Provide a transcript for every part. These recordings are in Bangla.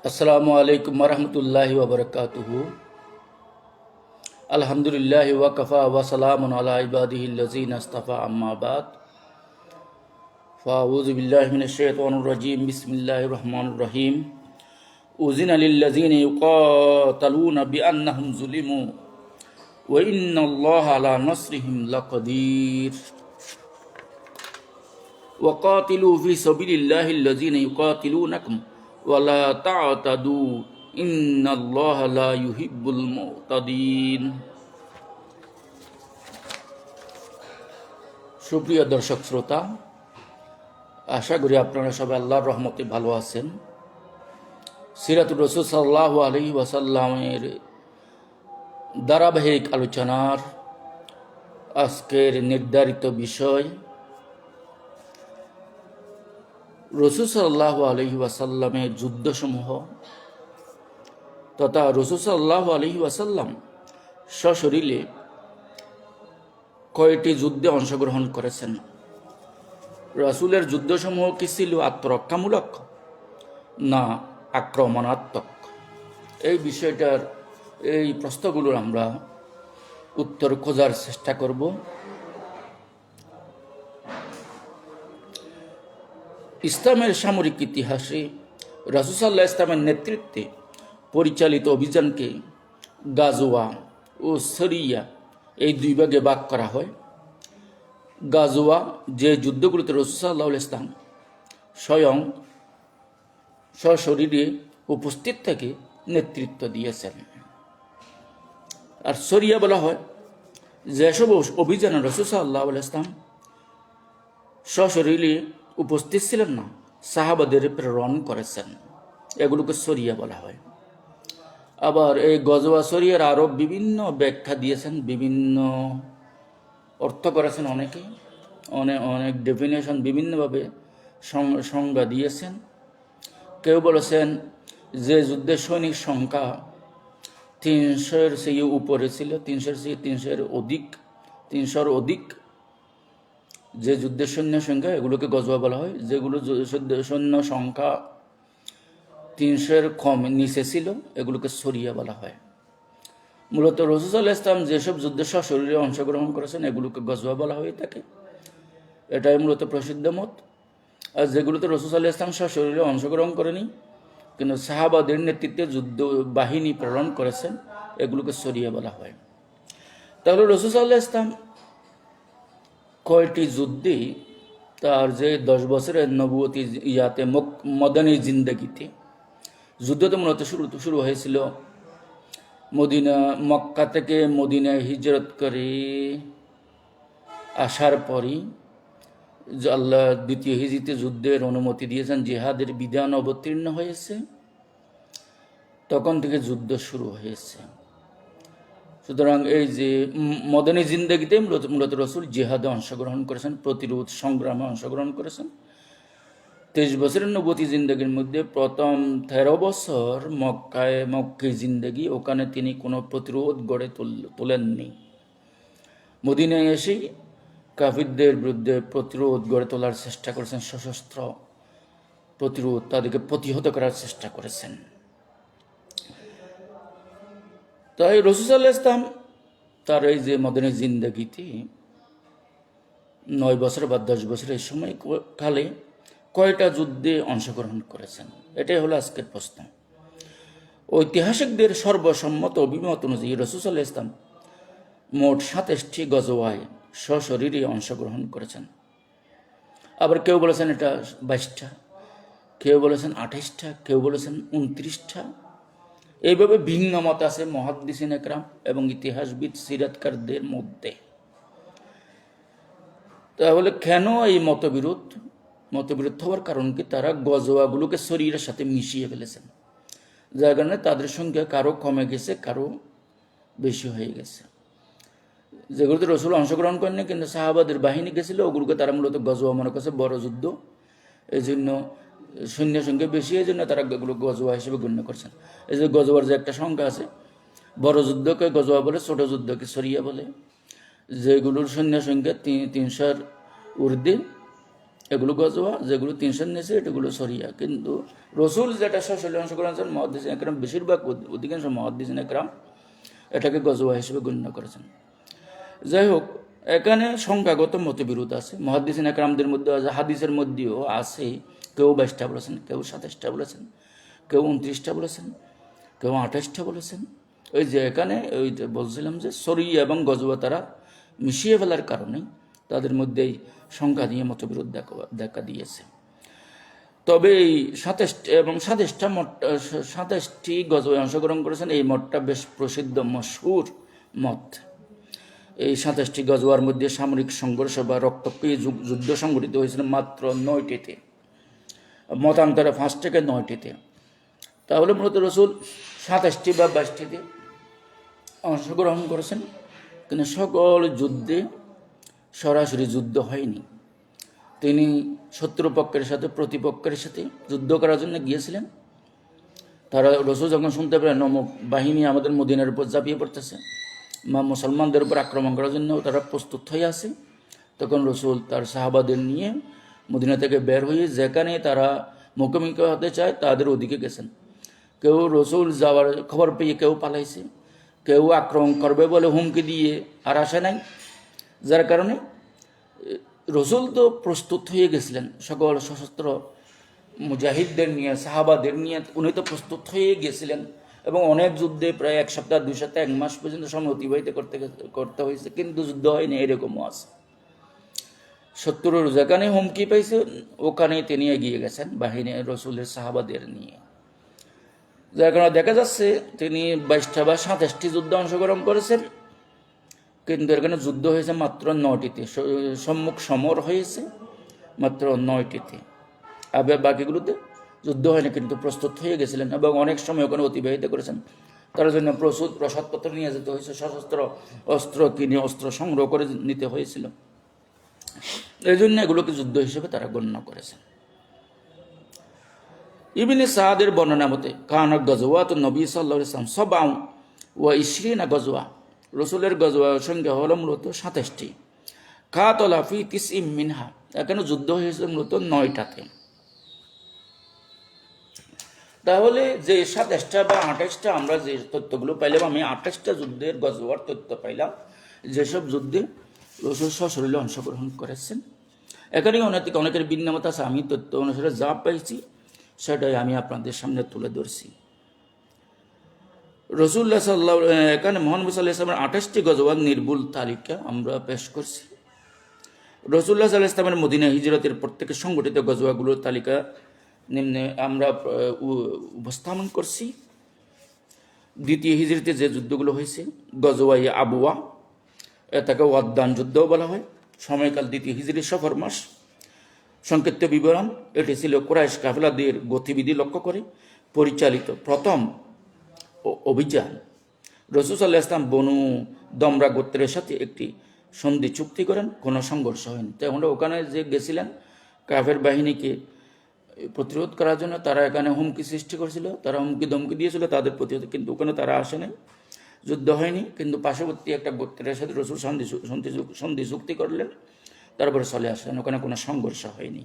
আসসালামু আলাইকুম ওরহমতুল্লাহি ওবরকাতুহু। আলহামদুলিল্লাহি ওয়া কাফা ওয়া সালামুন আলা ইবাদিহিল্লাযিনা ইসতাফা আম্মা বাদ। ফাউযু বিল্লাহি মিনাশ শাইতানির রাজীম। বিসমিল্লাহির রহমানির রহিম। উযিনা লিল্লাযিনা ইউকাতালুনা বিআন্নাহুম যুলিমু ওয়া ইন্নাল্লাহা আলা নাসরিহিম লাকাদির। ওয়াকাতিলু ফি সাবিলিল্লাহিল্লাযিনা ইউকাতিলুনাকুম ওয়া লা তা'তাদু ইন্নাল্লাহা লা ইউহিব্বুল মু'তাদিন। সুপ্রিয় দর্শক শ্রোতা, আশা করি আপনারা সবাই আল্লাহর রহমতে ভালো আছেন। সিরাতুর রাসূল সাল্লাল্লাহু আলাইহি ওয়াসাল্লামের ধারাবাহিক আলোচনার আজকের নির্ধারিত বিষয় রাসূল সাল্লাল্লাহু আলাইহি ওয়াসাল্লামের যুদ্ধসমূহ তথা রাসূল সাল্লাল্লাহু আলাইহি ওয়াসাল্লাম সশরীরে কয়টি যুদ্ধে অংশগ্রহণ করেছেন। রাসূলের যুদ্ধসমূহ কি ছিল আত্মরক্ষামূলক না আক্রমণাত্মক? এই বিষয়টার এই প্রশ্নগুলোর আমরা উত্তর খোঁজার চেষ্টা করব। ইসলামের সামরিক ইতিহাসে রাসূল সাল্লাল্লাহু আলাইহি ওয়াসাল্লামের নেতৃত্বে পরিচালিত অভিযানকে গাজওয়া ও সরিয়া এই দুই ভাগে ভাগ করা হয়। গাজওয়া যে যুদ্ধগুলোতে রাসূল সাল্লাল্লাহু আলাইহি ওয়াসাল্লাম স্বয়ং সশরীরে উপস্থিত থেকে নেতৃত্ব দিয়েছেন। আর সরিয়া বলা হয় যেসব অভিযানে রাসূল সাল্লাল্লাহু আলাইহি ওয়াসাল্লাম সশরীরে উপস্থিত ছিলেন না, সাহাবাদের প্রেরণ করেছেন, এগুলোকে সরিয়া বলা হয়। আবার এই গজওয়া সরিয়ার আরও বিভিন্ন ব্যাখ্যা দিয়েছেন, বিভিন্ন অর্থ করেছেন অনেকে, অনেক ডেফিনেশন বিভিন্নভাবে সংজ্ঞা দিয়েছেন। কেউ বলেছেন যে যুদ্ধের সৈনিক সংখ্যা 300-এর চেয়ে উপরে ছিল, 300-এর অধিক যে যুদ্ধের সৈন্য সংখ্যা, এগুলোকে গজওয়া বলা হয়। যেগুলো সৈন্য সংখ্যা 300-এর কম নিচে ছিল, এগুলোকে সরিয়া বলা হয়। মূলত রাসূল সাল্লাল্লাহু আলাইহি ওয়াসাল্লাম যেসব যুদ্ধে সশরীরে অংশগ্রহণ করেছেন, এগুলোকে গজওয়া বলা হয়ে থাকে। এটাই মূলত প্রসিদ্ধ মত। আর যেগুলোতে রাসূল সাল্লাল্লাহু আলাইহি ওয়াসাল্লাম সশরীরে অংশগ্রহণ করেনি কিন্তু সাহাবাদের নেতৃত্বে যুদ্ধ বাহিনী প্রেরণ করেছেন, এগুলোকে সরিয়া বলা হয়। তাহলে রাসূল সাল্লাল্লাহু আলাইহি ওয়াসাল্লাম কয়টি যুদ্ধে তার যে 10 বছরের নবুয়তি মদনী জিন্দগিতে যুদ্ধ তো মূলত শুরু হয়েছিল মক্কা থেকে মদিনায় হিজরত করে আসার পরই আল্লাহ দ্বিতীয় হিজরিতে যুদ্ধের অনুমতি দিয়েছেন, জিহাদের বিধান অবতীর্ণ হয়েছে, তখন থেকে যুদ্ধ শুরু হয়েছে। সুতরাং এই যে মদনী জিন্দগিতে মূলত রাসূল জিহাদে অংশগ্রহণ করেছেন, প্রতিরোধ সংগ্রামে অংশগ্রহণ করেছেন। 23 বছরের নবুয়তি জিন্দগির মধ্যে প্রথম 13 বছর মক্কি জিন্দগি, ওখানে তিনি কোনো প্রতিরোধ গড়ে তোলেননি। মদিনায় এসেই কাফিরদের বিরুদ্ধে প্রতিরোধ গড়ে তোলার চেষ্টা করেছেন, সশস্ত্র প্রতিরোধ, তাদেরকে প্রতিহত করার চেষ্টা করেছেন। তাই রাসূল সাল্লাল্লাহু আলাইহি ওয়াসাল্লাম তার এই যে মদিনার জিন্দগিতে 9 বছর বা 10 বছরের সময় কালে কয়টা যুদ্ধে অংশগ্রহণ করেছেন, এটাই হলো আজকের প্রশ্ন। ঐতিহাসিকদের সর্বসম্মত অভিমত অনুযায়ী রাসূল সাল্লাল্লাহু আলাইহি ওয়াসাল্লাম মোট 27টি গজওয়ায় সশরীরে অংশগ্রহণ করেছেন। আবার কেউ বলেছেন এটা 22টা, কেউ বলেছেন 28টা, কেউ বলেছেন 29টা। এইভাবে ভিন্ন মত আছে মুহাদ্দিসিন একরাম এবং ইতিহাসবিদ সিরাতকারদের মধ্যে। তাহলে কেন এই মতবিরোধ হওয়ার কারণ কি? তারা গজওয়াগুলোকে শরীরের সাথে মিশিয়ে ফেলেছেন, যার কারণে তাদের সংখ্যা কারো কমে গেছে, কারো বেশি হয়ে গেছে। যেগুলোতে রাসূল অংশগ্রহণ করেননি কিন্তু সাহাবাদের বাহিনী গেছিল, ওগুলোকে তারা মূলত গজওয়া মনে করছে, বড় যুদ্ধ, এই জন্য সৈন্য সংখ্যা বেশি, এই জন্য তারা এগুলো গজওয়া হিসেবে গণ্য করছেন। এই যে গজওয়ার যে একটা সংখ্যা আছে, বড় যুদ্ধকে গজওয়া বলে, ছোট যুদ্ধকে সরিয়া বলে। যেগুলোর সৈন্য সংখ্যা 300-এর ঊর্ধ্বে, এগুলো গজওয়া, যেগুলো 300 নিচে এগুলো সরিয়া। কিন্তু রসুল যেটা সশরীরে অংশগ্রহণ করেছেন, মুহাদ্দিসিন একরাম বেশিরভাগ অধিকাংশ মুহাদ্দিসিন একরাম এটাকে গজওয়া হিসেবে গণ্য করেছেন। যাই হোক, এখানে সংখ্যাগত মতবিরোধ আছে মুহাদ্দিসিন একরামদের মধ্যে। হাদিসের মধ্যেও আছে, কেউ 22টা বলেছেন, কেউ 27টা বলেছেন, কেউ 29টা বলেছেন, কেউ 28টা বলেছেন। ওই যে এখানে ওই বলছিলাম যে সরিয়া এবং গজওয়া তারা মিশিয়ে ফেলার কারণে তাদের মধ্যেই সংখ্যা নিয়ে মতবিরোধ দেখা দিয়েছে। তবে এই 27টি গজওয়ায় অংশগ্রহণ করেছেন, এই মতটা বেশ প্রসিদ্ধ মশহুর মত। এই 27টি গজওয়ার মধ্যে সামরিক সংঘর্ষ বা রক্তক্ষয়ী যুদ্ধ সংঘটিত হয়েছিল মাত্র 9টিতে, মতান্তরে 5 থেকে 9টিতে। তাহলে মূলত রসুল 27টি বা 22টিতে অংশগ্রহণ করেছেন, কিন্তু সকল যুদ্ধে সরাসরি যুদ্ধ হয়নি। তিনি শত্রুপক্ষের সাথে প্রতিপক্ষের সাথে যুদ্ধ করার জন্য গিয়েছিলেন। তারা রসুল যখন শুনতে পেলেন অমুক বাহিনী আমাদের মদিনার উপর ঝাঁপিয়ে পড়তেছে, মুসলমানদের উপর আক্রমণ করার জন্য তারা প্রস্তুত হয়ে আছে, তখন রসুল তার সাহাবাদের নিয়ে মদিনা থেকে বের হয়ে যেখানে তারা মুখোমুখি হতে চায় তাদের ওদিকে গেছেন। কেউ রসুল যাওয়ার খবর পেয়ে কেউ পালাইছে, কেউ আক্রমণ করবে বলে হুমকি দিয়ে আর আসে নাই। যার কারণে রসুল তো প্রস্তুত হয়ে গেছিলেন, সকল সশস্ত্র মুজাহিদদের নিয়ে, সাহাবাদের নিয়ে উনি তো প্রস্তুত হয়ে গেছিলেন। এবং অনেক যুদ্ধে প্রায় 1 সপ্তাহ, 2 সপ্তাহ, 1 মাস পর্যন্ত সময় অতিবাহিত করতে হয়েছে, কিন্তু যুদ্ধ হয়নি। এরকমও আছে, শত্রুর যেখানে হুমকি পাইছে ওখানেই তিনি এগিয়ে গেছেন বাহিনী রসুলের সাহাবাদের নিয়ে। যার কারণে দেখা যাচ্ছে তিনি 22টা বা 27টি যুদ্ধে অংশগ্রহণ করেছেন, কিন্তু এখানে যুদ্ধ হয়েছে মাত্র 9টিতে, সম্মুখ সমর হয়েছে মাত্র 9টিতে। আবার বাকিগুলোতে যুদ্ধ হয়নি, কিন্তু প্রস্তুত হয়ে গেছিলেন এবং অনেক সময় ওখানে অতিবাহিত করেছেন। তার জন্য প্রস্তুত প্রসাদপত্র নিয়ে যেতে হয়েছে, সশস্ত্র অস্ত্র কিনে অস্ত্র সংগ্রহ করে নিতে হয়েছিল। এই জন্য এগুলোকে যুদ্ধ হিসেবে তারা গণ্য করেছেন। ইবনে সাদের বর্ণনা মতে কানা গজওয়াত নবী সাল্লাল্লাহু আলাইহি ওয়াসাল্লাম সাবআ ওয়া ইশরিনা গজওয়া, রসুলের গজওয়ার সংখ্যা হলো মূলত 27টি। কাতালা ফি তিসইম মিনহা, এখানে যুদ্ধ হয়েছে মূলত 9টাতে। তাহলে যে 27টা বা 28টা আমরা যে তথ্যগুলো পাইলাম, আমি 28টা যুদ্ধের গজওয়ার তথ্য পাইলাম, যেসব যুদ্ধে রসুল সশরীরে অংশগ্রহণ করেছেন। এখানেই অনেকের ভিন্ন মত আছে, আমি তথ্য অনুসারে যা পাইছি সেটাই আমি আপনাদের সামনে তুলে ধরছি। রসুল্লাহ সাল্লাল্লাহু এখানে মুহাম্মদ সাল্লাল্লাহু আলাইহি ওয়াসাল্লামের 28টি গজওয়ার নির্ভুল তালিকা আমরা পেশ করছি। রসুল্লাহ সাল্লাল্লাহু আলাইহি ওয়াসাল্লামের মদিনা হিজরতের প্রত্যেকের সংগঠিত গজওয়াগুলোর তালিকা নিম্নে আমরা উপস্থাপন করছি। দ্বিতীয় হিজরতে যে যুদ্ধগুলো হয়েছে, গজওয়াই আবুয়া, এটাকে ওয়াদ্দান যুদ্ধও বলা হয়, সময়কাল দ্বিতীয় হিজরি সফর মাস। সংক্ষিপ্ত বিবরণ, এটি ছিল কুরাইশ কাফেলাদের গতিবিধি লক্ষ্য করে পরিচালিত প্রথম অভিযান। রসুল সাল্লাল্লাহু আলাইহি ওয়াসাল্লাম বনু দমরা গোত্রের সাথে একটি সন্ধি চুক্তি করেন, কোনো সংঘর্ষ হয়নি। তাই আমরা ওখানে যে গেছিলেন কাফের বাহিনীকে প্রতিরোধ করার জন্য, তারা এখানে হুমকি সৃষ্টি করেছিল, তারা হুমকি ধমকি দিয়েছিল তাদের প্রতিরোধ, কিন্তু ওখানে তারা আসে নাই, যুদ্ধ হয়নি। কিন্তু পার্শ্ববর্তী একটা গোত্রের সাথে রসুল সন্ধি চুক্তি করলেন, তারপরে চলে আসলেন, ওখানে কোনো সংঘর্ষ হয়নি।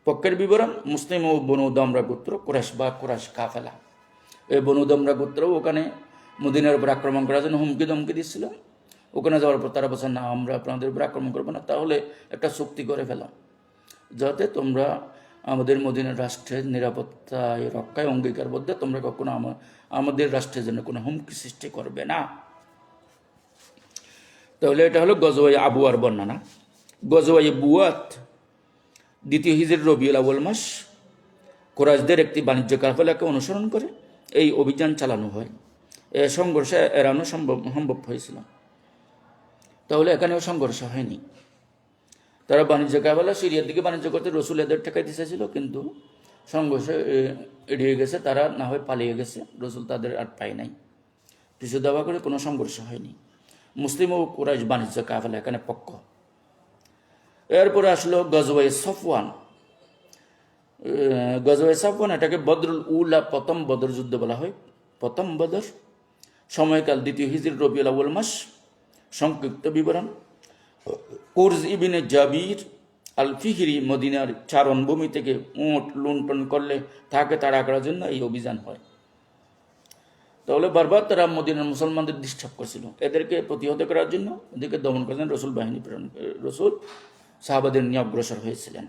পক্ষের বিবরণ, মুসলিম ও বনু দমরা গোত্র, কুরাইশ বা কুরাইশ কাফেলা, এই বনু দমরা গোত্র ওখানে মদিনার উপর আক্রমণ করার জন্য হুমকি ধমকি দিচ্ছিল। ওখানে যাওয়ার পর তারা বলছেন, না আমরা আপনাদের উপর আক্রমণ করবো না, তাহলে একটা চুক্তি করে ফেলাম যাতে তোমরা আমাদের মদিনার রাষ্ট্রের নিরাপত্তায় রক্ষায় অঙ্গীকারবদ্ধ, তোমরা কখনো আমাদের রাষ্ট্রের জন্য কোনো হুমকি সৃষ্টি করবে না। তাহলে এটা হলো গজওয়াই আবুয়ার বর্ণনা। গজওয়াই বুয়াত দ্বিতীয় হিজরির রবিউল আউয়াল মাস, কুরাইশদের একটি বাণিজ্য কাফেলাকে অনুসরণ করে এই অভিযান চালানো হয়। এ সংঘর্ষে এড়ানো সম্ভব হয়েছিল। তাহলে এখানেও সংঘর্ষ হয়নি। তারা বাণিজ্য কাফেলা সিরিয়ার দিকে বাণিজ্য করতে রসুল এদের ঠেকাইতে চাইছিল, কিন্তু সংঘর্ষে এড়িয়ে গেছে, তারা না হয় পালিয়ে গেছে, রসুল তাদের আর পায় নাই। পিছু দাবা করে কোনো সংঘর্ষ হয়নি। মুসলিম ও কুরাইশ বাণিজ্য কাফেলা এখানে পক্ষ। এরপরে আসলো গজওয়ায়ে সফওয়ান। গজওয়ায়ে সফওয়ান এটাকে বদরুল উলা, প্রথম বদর যুদ্ধ বলা হয়। প্রথম বদর, সময়কাল দ্বিতীয় হিজরি রবিউল আউয়াল মাস। সংক্ষিপ্ত বিবরণ, কুরজ ইবনে জাবির আল ফিহরি মদিনার চারণভূমি থেকে উট লুণ্ঠন করলে তাকে তাড়া করার জন্য এই অভিযান হয়। তাহলে বারবার তারা মদিনার মুসলমানদের ডিস্টার্ব করছিল, এদেরকে প্রতিহত করার জন্য এদেরকে দমন করার জন্য রসুল বাহিনী প্রেরণ, রসুল সাহাবাদের নিয়ে অগ্রসর হয়েছিলেন।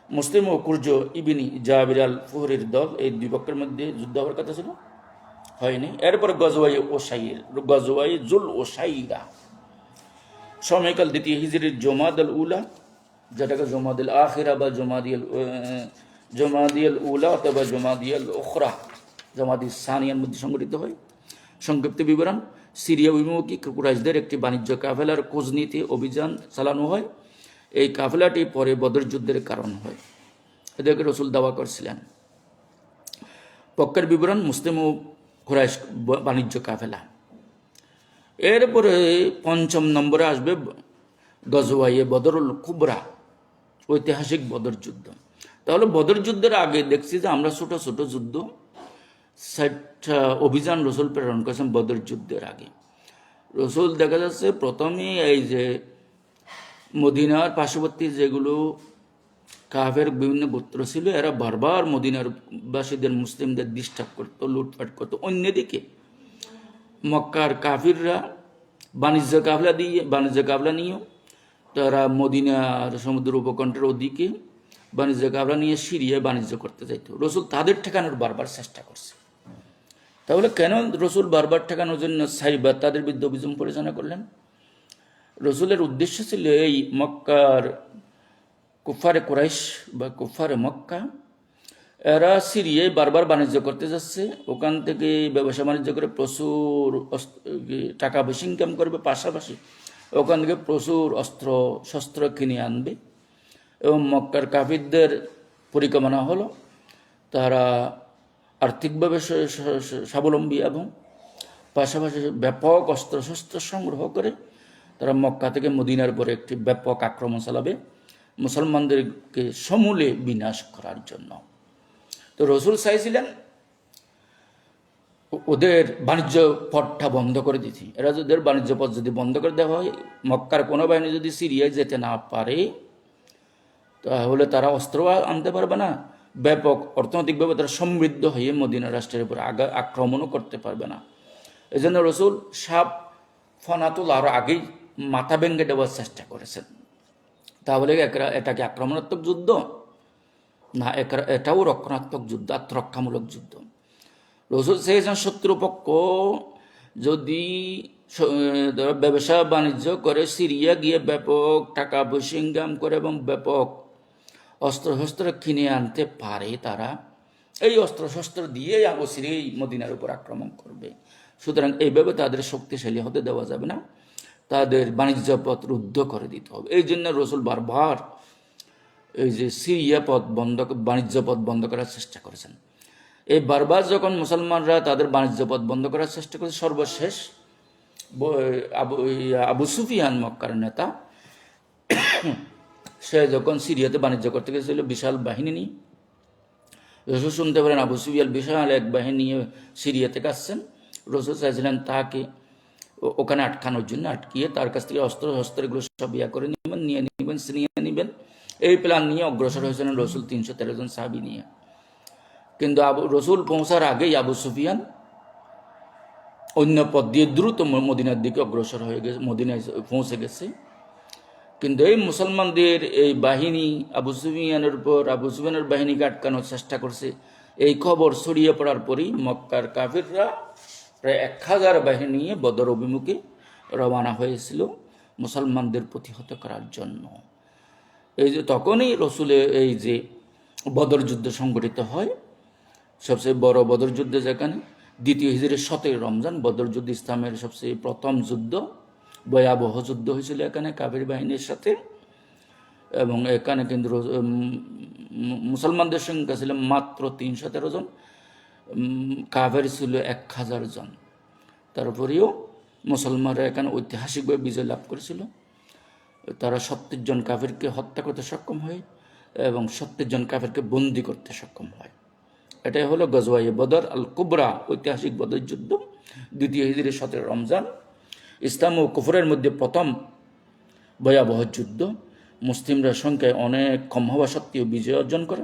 মুসলিম ও কুর্জ ইবিনি জাবির আল ফুহরির দল, এই দুই পক্ষের মধ্যে যুদ্ধ হওয়ার কথা ছিল, হয়নি। এরপরে গজওয়াই জুল ওসাইরা সময়কাল দ্বিতীয় হিজরির জমাদ আল উলা, যেটাকে জমাদিল আখিরা বা জমাদিয়াল উলা অথবা জমাদিয়াল ওখরা, জমাদি সানিয়ার মধ্যে সংগঠিত হয়। সংক্ষিপ্ত বিবরণ: সিরিয়া অভিমুখী কুরাইশদের একটি বাণিজ্য কাফেলার খোঁজ নিতে অভিযান চালানো হয়। এই কাফেলাটি পরে বদর যুদ্ধের কারণ হয়, এদেরকে রসুল দাওয়া করছিলেন। পক্ষের বিবরণ: মুসলিম ও কুরাইশ বাণিজ্য কাফেলা। এরপরে ৫ম নম্বরে আসবে গজওয়ায়ে বদরুল কুবরা, ঐতিহাসিক বদর যুদ্ধ। তাহলে বদর যুদ্ধের আগে দেখছি যে আমরা ছোট ছোট যুদ্ধ ৬০টা অভিযান রসুল প্রেরণ করেছেন বদর যুদ্ধের আগে। রসুল দেখা যাচ্ছে প্রথমে এই যে মদিনার পার্শ্ববর্তী যেগুলো কাফের বিভিন্ন গোত্র ছিল, এরা বারবার মদিনার বাসীদের মুসলিমদের ডিস্টার্ব করতো, লুটপাট করতো। অন্যদিকে মক্কার কাফিররা বাণিজ্য কাফলা নিয়েও তারা মদিনার সমুদ্র উপকণ্ঠের ওদিকে বাণিজ্য কাফলা নিয়ে সিরিয়ায় বাণিজ্য করতে চাইত। রসুল তাদের ঠেকানোর বারবার চেষ্টা করছে। তাহলে কেন রসুল বারবার ঠেকানোর জন্য সাইবার তাদের বিরুদ্ধে অভিযান পরিচালনা করলেন? রসুলের উদ্দেশ্য ছিল এই মক্কার কুফারে কুরাইশ বা কুফারে মক্কা, এরা সিরিয়ায় বারবার বাণিজ্য করতে যাচ্ছে, ওখান থেকে ব্যবসা বাণিজ্য করে প্রচুর টাকা বেশি ইনকাম করবে, পাশাপাশি ওখান থেকে প্রচুর অস্ত্র শস্ত্র কিনে আনবে। এবং মক্কার কাফিরদের পরিকল্পনা হলো তারা আর্থিকভাবে স্বাবলম্বী এবং পাশাপাশি ব্যাপক অস্ত্র শস্ত্র সংগ্রহ করে তারা মক্কা থেকে মদিনার পরে একটি ব্যাপক আক্রমণ চালাবে মুসলমানদেরকে সমূলে বিনাশ করার জন্য। তো রসুল চাইছিলেন ওদের বাণিজ্য পথটা বন্ধ করে দিতে। এরা ওদের বাণিজ্য পথ যদি বন্ধ করে দেওয়া হয়, মক্কার কোনো বাহিনী যদি সিরিয়ায় যেতে না পারে, তাহলে তারা অস্ত্র আনতে পারবে না, ব্যাপক অর্থনৈতিকভাবে তারা সমৃদ্ধ হয়ে মদিনা রাষ্ট্রের উপর আক্রমণও করতে পারবে না। এই জন্য রসুল সাপ ফনাতুল আরও আগেই মাথা ভেঙে দেওয়ার চেষ্টা করেছেন। তাহলে এটা কি আক্রমণাত্মক যুদ্ধ? না, এটাও রক্ষণাত্মক যুদ্ধ, আত্মরক্ষামূলক যুদ্ধ। রসুল চেয়েছেন শত্রুপক্ষ যদি ব্যবসা বাণিজ্য করে সিরিয়া গিয়ে ব্যাপক টাকা পয়সা ইনকাম করে এবং ব্যাপক অস্ত্রশস্ত্র কিনে আনতে পারে, তারা এই অস্ত্রশস্ত্র দিয়ে অচিরেই মদিনার উপর আক্রমণ করবে। সুতরাং এইভাবে তাদের শক্তিশালী হতে দেওয়া যাবে না, তাদের বাণিজ্য পথ রুদ্ধ করে দিতে হবে। এই জন্য রসুল বারবার এই যে সিরিয়া বাণিজ্য পথ বন্ধ করার চেষ্টা করেছেন। এই বারবার যখন মুসলমানরা তাদের বাণিজ্য পথ বন্ধ করার চেষ্টা করেছে, সর্বশেষ আবু সুফিয়ান মক্কার নেতা, সে যখন সিরিয়াতে বাণিজ্য করতে গেছিল বিশাল বাহিনী নিয়ে, রসুল শুনতে পারেন আবু সুফিয়ান বিশাল এক বাহিনী নিয়ে সিরিয়া থেকে আসছেন। রসুল চাইছিলেন তাকে ওখানে আটকানোর জন্য, আটকিয়ে তার কাছ থেকে অস্ত্র শস্ত্রগুলো সব করে নিয়ে নেবেন। এই প্ল্যান নিয়ে অগ্রসর হয়েছিলেন রসুল ৩১৩ জন সাহাবী নিয়ে। কিন্তু রসুল পৌঁছার আগেই আবু সুফিয়ান অন্য পথ দিয়ে দ্রুত মদিনার দিকে অগ্রসর হয়ে গেছে, মদিনায় পৌঁছে গেছে। কিন্তু এই মুসলমানদের এই বাহিনী আবু সুফিয়ানের বাহিনীকে আটকানোর চেষ্টা করছে। এই খবর ছড়িয়ে পড়ার পরই মক্কার কাফিররা প্রায় ১,০০০ বাহিনী নিয়ে বদর অভিমুখে রওনা হয়েছিল মুসলমানদের প্রতিহত করার জন্য। এই যে তখনই রসুলের এই যে বদর যুদ্ধ সংগঠিত হয়, সবচেয়ে বড় বদর যুদ্ধ, যেখানে দ্বিতীয় হিজরির ১৭ রমজান বদর যুদ্ধ ইসলামের সবচেয়ে প্রথম যুদ্ধ, ভয়াবহ যুদ্ধ হয়েছিল এখানে কাফির বাহিনীর সাথে। এবং এখানে কিন্তু মুসলমানদের সংখ্যা ছিল মাত্র ৩১৩ জন, কাফের ছিল ১,০০০ জন। তারপরেও মুসলমানরা এখানে ঐতিহাসিকভাবে বিজয় লাভ করেছিল। তারা ৭০ জন কাফেরকে হত্যা করতে সক্ষম হয় এবং ৭০ জন কাফেরকে বন্দী করতে সক্ষম হয়। এটাই হলো গজওয়ায়ে বদর আল কুবরা, ঐতিহাসিক বদর যুদ্ধ, দ্বিতীয় হিজরির ১৭ রমজান, ইসলাম ও কুফরের মধ্যে প্রথম ভয়াবহ যুদ্ধ। মুসলিমরা সংখ্যায় অনেক কম হওয়া সত্ত্বেও বিজয় অর্জন করে।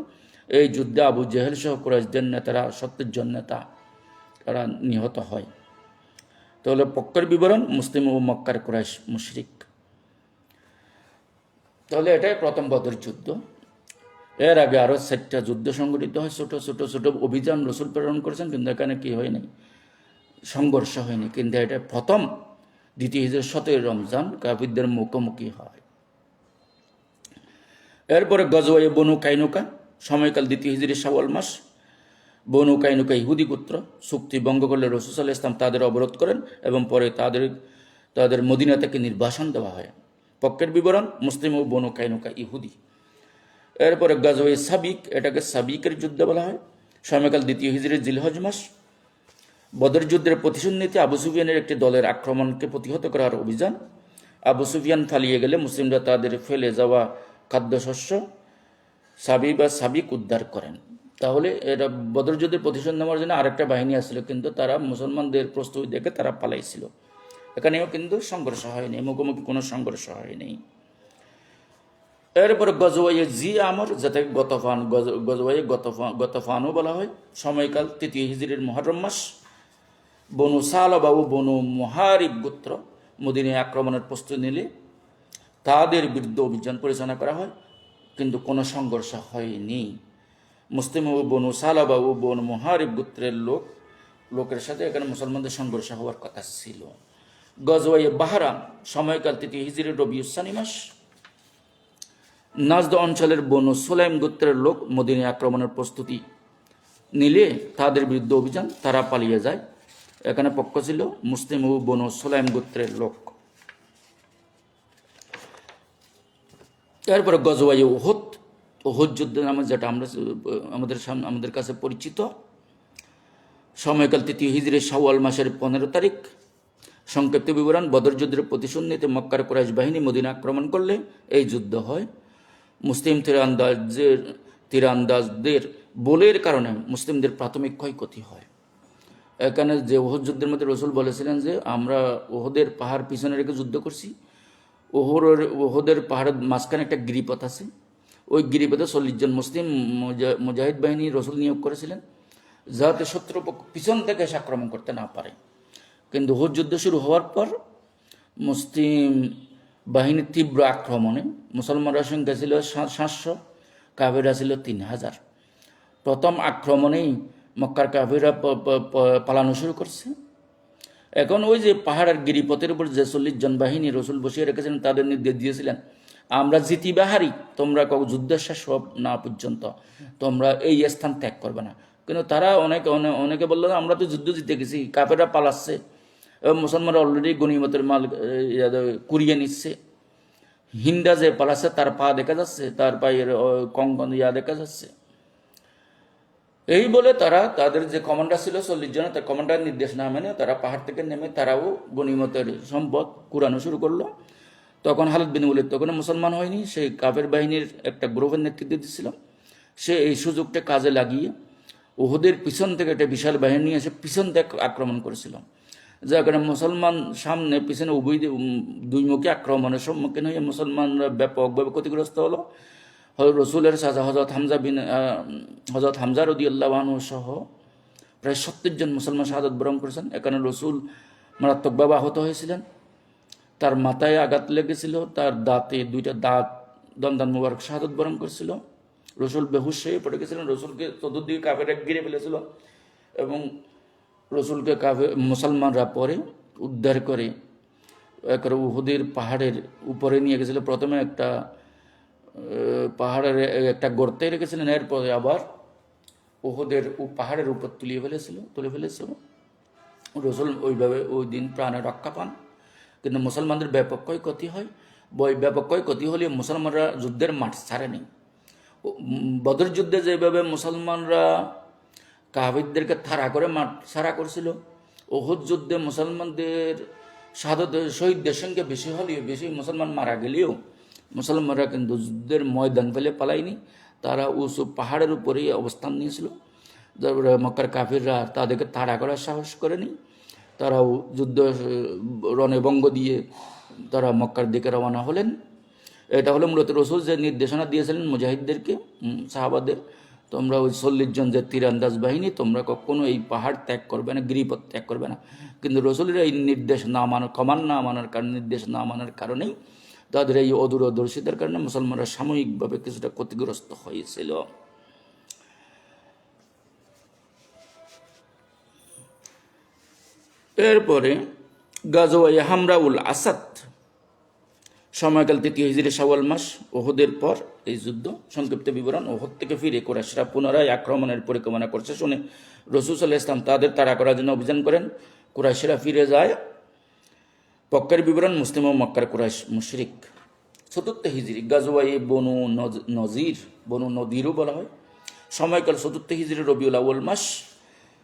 এই যুদ্ধে আবু জেহেল সহ কুরাইশদের নেতারা 70 জন নেতা তারা নিহত হয়। তাহলে পক্ষের বিবরণ: মুসলিম ও মক্কার কুরাইশ মুশরিক। তাহলে এটাই প্রথম বদর যুদ্ধ। এর আগে আরও 4টা যুদ্ধ সংঘটিত হয়, ছোট ছোট ছোট অভিযান রসুল প্রেরণ করেছেন, কিন্তু এখানে কি হয়নি, সংঘর্ষ হয়নি। কিন্তু এটা প্রথম দ্বিতীয় হিজরির 17 রমজান কাফিরদের মুখোমুখি হয়। এরপরে গজওয়ে বনু কাইনুকা, সময়কাল দ্বিতীয় হিজরির শাওয়াল মাস। বনু কাইনুকা ইহুদি গোত্র, চুক্তি ভঙ্গ করলে রাসূল সাল্লাল্লাহু আলাইহি ওয়াসাল্লাম তাদের অবরোধ করেন এবং পরে তাদের মদিনা থেকে নির্বাসন দেওয়া হয়। পক্ষের বিবরণ: মুসলিম ও বনু কাইনুকা ইহুদি। এরপরে গজওয়ে সাবিক, এটাকে সাবিকের যুদ্ধ বলা হয়, সময়কাল দ্বিতীয় হিজরির জিলহজ মাস। বদর যুদ্ধের প্রতিশোধ নিতে আবু সুফিয়ানের একটি দলের আক্রমণকে প্রতিহত করার অভিযান। আবু সুফিয়ান পালিয়ে গেলে মুসলিমরা তাদের ফেলে যাওয়া খাদ্যশস্য সাবিক উদ্ধার করেন। তাহলে এটা বদর যুদ্ধের প্রতিশোধ নেওয়ার জন্য আরেকটা বাহিনী আসছিল, কিন্তু তারা মুসলমানদের প্রস্তুতি দেখে তারা পালাইছিল। এখানেও কিন্তু সংঘর্ষ হয়নি, মুখোমুখি কোনো সংঘর্ষ হয়নি। এরপরে গজওয়ে জি আমর, যাতে গজওয়ে গতফানও বলা হয়, সময়কাল তৃতীয় হিজরির মুহররম মাস। বনু সালবা ও বনু মুহারিব গোত্র মদিনায় আক্রমণের প্রস্তুতি নিলে তাদের বিরুদ্ধে অভিযান পরিচালনা করা হয়, কিন্তু কোনো সংঘর্ষ হয়নি। মুসলিম ও বনু সালবা ও বনু মুহারিব গোত্রের লোকের সাথে এখানে মুসলমানদের সংঘর্ষ হওয়ার কথা ছিল। গজওয়ে বাহরান, সময়কাল তৃতীয় হিজরির রবিউস সানি মাস। নাজদ অঞ্চলের বনু সুলাইম গোত্রের লোক মদিনায় আক্রমণের প্রস্তুতি নিলে তাদের বিরুদ্ধে অভিযান, তারা পালিয়ে যায়। এখানে পক্ষ ছিল মুসলিম ও বনু সুলাইম গোত্রের লোক। এরপরে গজওয়ে ওহুদ যুদ্ধ নামে, যেটা আমাদের কাছে পরিচিত, সময়কাল তৃতীয় হিজরির শাওয়াল মাসের 15 তারিখ। সংক্ষিপ্ত বিবরণ: বদর যুদ্ধের প্রতিশোধ নিতে মক্কার কুরাইশ বাহিনী মদিনা আক্রমণ করলে এই যুদ্ধ হয়। মুসলিম তীরন্দাজদের বলের কারণে মুসলিমদের প্রাথমিক ক্ষয়ক্ষতি হয়। এখানে যে ওহুদ যুদ্ধের মধ্যে রসুল বলেছিলেন যে আমরা ওহুদের পাহাড় পিছনে রেখে যুদ্ধ করছি, ওহুদের পাহাড়ের মাঝখানে একটা গিরিপথ আছে, ওই গিরিপথে 40 জন মুসলিম মুজাহিদ বাহিনী রসুল নিয়োগ করেছিলেন, যাতে শত্রুপক্ষ পিছন থেকে এসে আক্রমণ করতে না পারে। কিন্তু ওহুদ যুদ্ধ শুরু হওয়ার পর মুসলিম বাহিনীর তীব্র আক্রমণে মুসলমানরা সংখ্যা ছিল 700, কাফেররা ছিল 3000। প্রথম আক্রমণেই মক্কার কাফেররা পালানো শুরু করছে। এখন ওই যে পাহাড়ের গিরিপথের উপর যে 40 জন বাহিনী রসুল বসিয়ে রেখেছিলেন, তাদের নির্দেশ দিয়েছিলেন আমরা জিতিবাহারি, তোমরা যুদ্ধের শেষ না পর্যন্ত তোমরা এই স্থান ত্যাগ করবে না। কিন্তু তারা অনেকে বললো আমরা তো যুদ্ধ জিতে গেছি, কাফেররা পালাচ্ছে এবং মুসলমানরা অলরেডি গনিমতের মাল কুড়িয়ে নিচ্ছে। হিন্দা যে পালাচ্ছে তার পা দেখা যাচ্ছে, তার পায়ের কঙ্কন দেখা যাচ্ছে। এই বলে তারা তাদের যে কমান্ডার ছিল 40 জন, তার কমান্ডার নির্দেশ না মেনে তারা পাহাড় থেকে নেমে তারাও গনিমতের সম্পদ কুড়ানো শুরু করলো। তখন খালিদ বিন ওলীদ তখন মুসলমান হয়নি, সেই কাফের বাহিনীর একটা গ্রুপের নেতৃত্ব দিচ্ছিল। সে এই সুযোগটা কাজে লাগিয়ে উহুদের পিছন থেকে একটা বিশাল বাহিনী এসে পিছন থেকে আক্রমণ করেছিল, যার কারণে মুসলমান সামনে পিছনে দুইমুখী আক্রমণের সম্মুখীন হয়ে মুসলমানরা ব্যাপকভাবে ক্ষতিগ্রস্ত হলো। রসুলের সাজা হজরত হামজা রাদিয়াল্লাহু আনহু সহ প্রায় 70 জন মুসলমান শাহাদাত বরণ করেছেন। এখানে রসুল মারাত্মকভাবে আহত হয়েছিলেন, তার মাথায় আঘাত লেগেছিল, তার দাঁতে 2টা দাঁত দন্দান মুবারক শাহাদাত বরণ করেছিল। রসুল বেহুশ হয়ে পড়ে গেছিলেন, রসুলকে চতুর্দিকে কাফেররা ঘিরে ফেলেছিল এবং রসুলকে মুসলমানরা পরে উদ্ধার করে উহুদের পাহাড়ের উপরে নিয়ে গেছিল। প্রথমে একটা পাহাড়ের একটা গর্তে রেখেছিলেন, এরপরে আবার উহুদের পাহাড়ের উপর তুলে ফেলেছিল। রসুল ওইভাবে ওই দিন প্রাণে রক্ষা পান। কিন্তু মুসলমানদের ব্যাপক ক্ষয়ক্ষতি হয়। ব্যাপক ক্ষয়ক্ষতি হলে মুসলমানরা যুদ্ধের মাঠ ছাড়েনি। বদর যুদ্ধে যেভাবে মুসলমানরা কাফিরদেরকে তাড়া করে মাঠ ছাড়া করছিল, উহুদ যুদ্ধে মুসলমানদের শহীদদের সংখ্যা বেশি হলেও, বেশি মুসলমান মারা গেলেও মুসলমানরা কিন্তু যুদ্ধের ময়দান ফেলে পালায়নি, তারা উঁচু পাহাড়ের উপরেই অবস্থান নিয়েছিল। তারপরে মক্কার কাফিররা তাদেরকে তাড়া করার সাহস করেনি, তারাও যুদ্ধ রণভঙ্গ দিয়ে তারা মক্কার দিকে রওনা হলেন। এটা হলো মূলত রসুল যে নির্দেশনা দিয়েছিলেন মুজাহিদদেরকে, সাহাবাদের, তোমরা ওই 40 জন যে তীরান্দাজ বাহিনী, তোমরা কখনো এই পাহাড় ত্যাগ করবে না, গিরিপথ ত্যাগ করবে না। কিন্তু রসুলের এই নির্দেশ না মানার, কমান না মানার কারণে, নির্দেশ না মানার কারণেই তাদের এই অদূরদর্শিতার কারণে মুসলমানরা সাময়িকভাবে কিছুটা ক্ষতিগ্রস্ত হয়েছিল। এরপরে গাজওয়ায়ে হামরাউল আসাদ, সময়কাল 3 হিজরি শাওয়াল মাস, ওহদের পর এই যুদ্ধ। সংক্ষিপ্ত বিবরণ: ওহদ থেকে ফিরে কুরাইশরা পুনরায় আক্রমণের পরিকল্পনা করছে শুনে রাসূল সাল্লাল্লাহু আলাইহি ওয়াসাল্লাম তাদের তাড়া করার জন্য অভিযান করেন। কুরাইশরা ফিরে যায়। পক্কের বিবরণ: মুসলিম ও মক্কার কুরাইশ মুশরিক। 4 হিজরি গাজওয়ায়ে বনু নজির, বনু নদিরও বলা হয়। সময়কাল 4 হিজরি রবিউল আউয়াল মাস।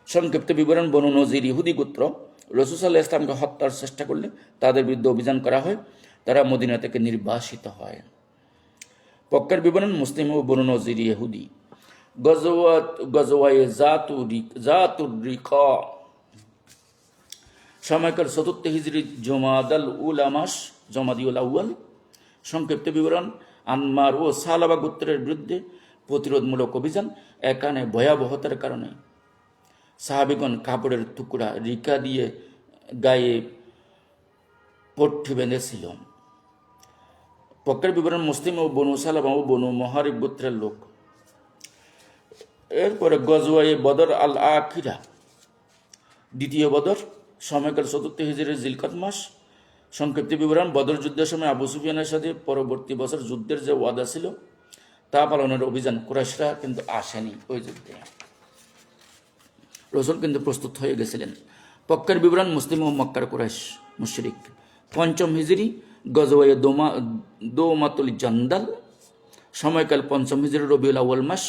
সংক্ষিপ্ত বিবরণ: বনু নজির ইহুদি গোত্র। রাসূল সাল্লাল্লাহু আলাইহি ওয়াসাল্লামকে হত্যার চেষ্টা করলে তাদের বিরুদ্ধে অভিযান করা হয়, তারা মদিনা থেকে নির্বাসিত হয়। পক্কের বিবরণ: মুসলিম ও বনু নজির ইহুদি। গজওয়ায়ে জাতুর রিকা। সময়কাল 4 হিজরি জমাদাল উলা মাস, জমাদিউল আউয়াল। সংক্ষিপ্ত বিবরণ: আনমার ও সালাবা গোত্রের বিরুদ্ধে প্রতিরোধমূলক অভিযান। এখানে ভয়াবহতার কারণে সাহাবিগণ কাপড়ের টুকরা রিকা দিয়ে গায়ে পট্টি বেঁধেছিল। পক্কের বিবরণ: মুসলিম ও বনু সালামা ও বনু মুহারিব গোত্রের লোক। এরপরে গজওয়ায়ে বদর আল আখিরা, দ্বিতীয় বদর। সময়কাল 4 হিজরি জিলকদ মাস। সংক্ষিপ্ত বিবরণ: বদর যুদ্ধের সময় আবু সুফিয়ানের সাথে পরবর্তী বছর যুদ্ধের যে ওয়াদা ছিল তা পালনের অভিযান। কুরাইশরা কিন্তু আসেনি ওই যুদ্ধে, রাসূল কিন্তু প্রস্তুত হয়ে গেছিলেন। পক্কের বিবরণ: মুসলিম ও মক্কার কুরাইশ মুশরিক। 5 হিজরি গজওয়ায়ে দৌমাতুল জান্দাল। সময়কাল 5 হিজরি রবিউল আউয়াল মাস।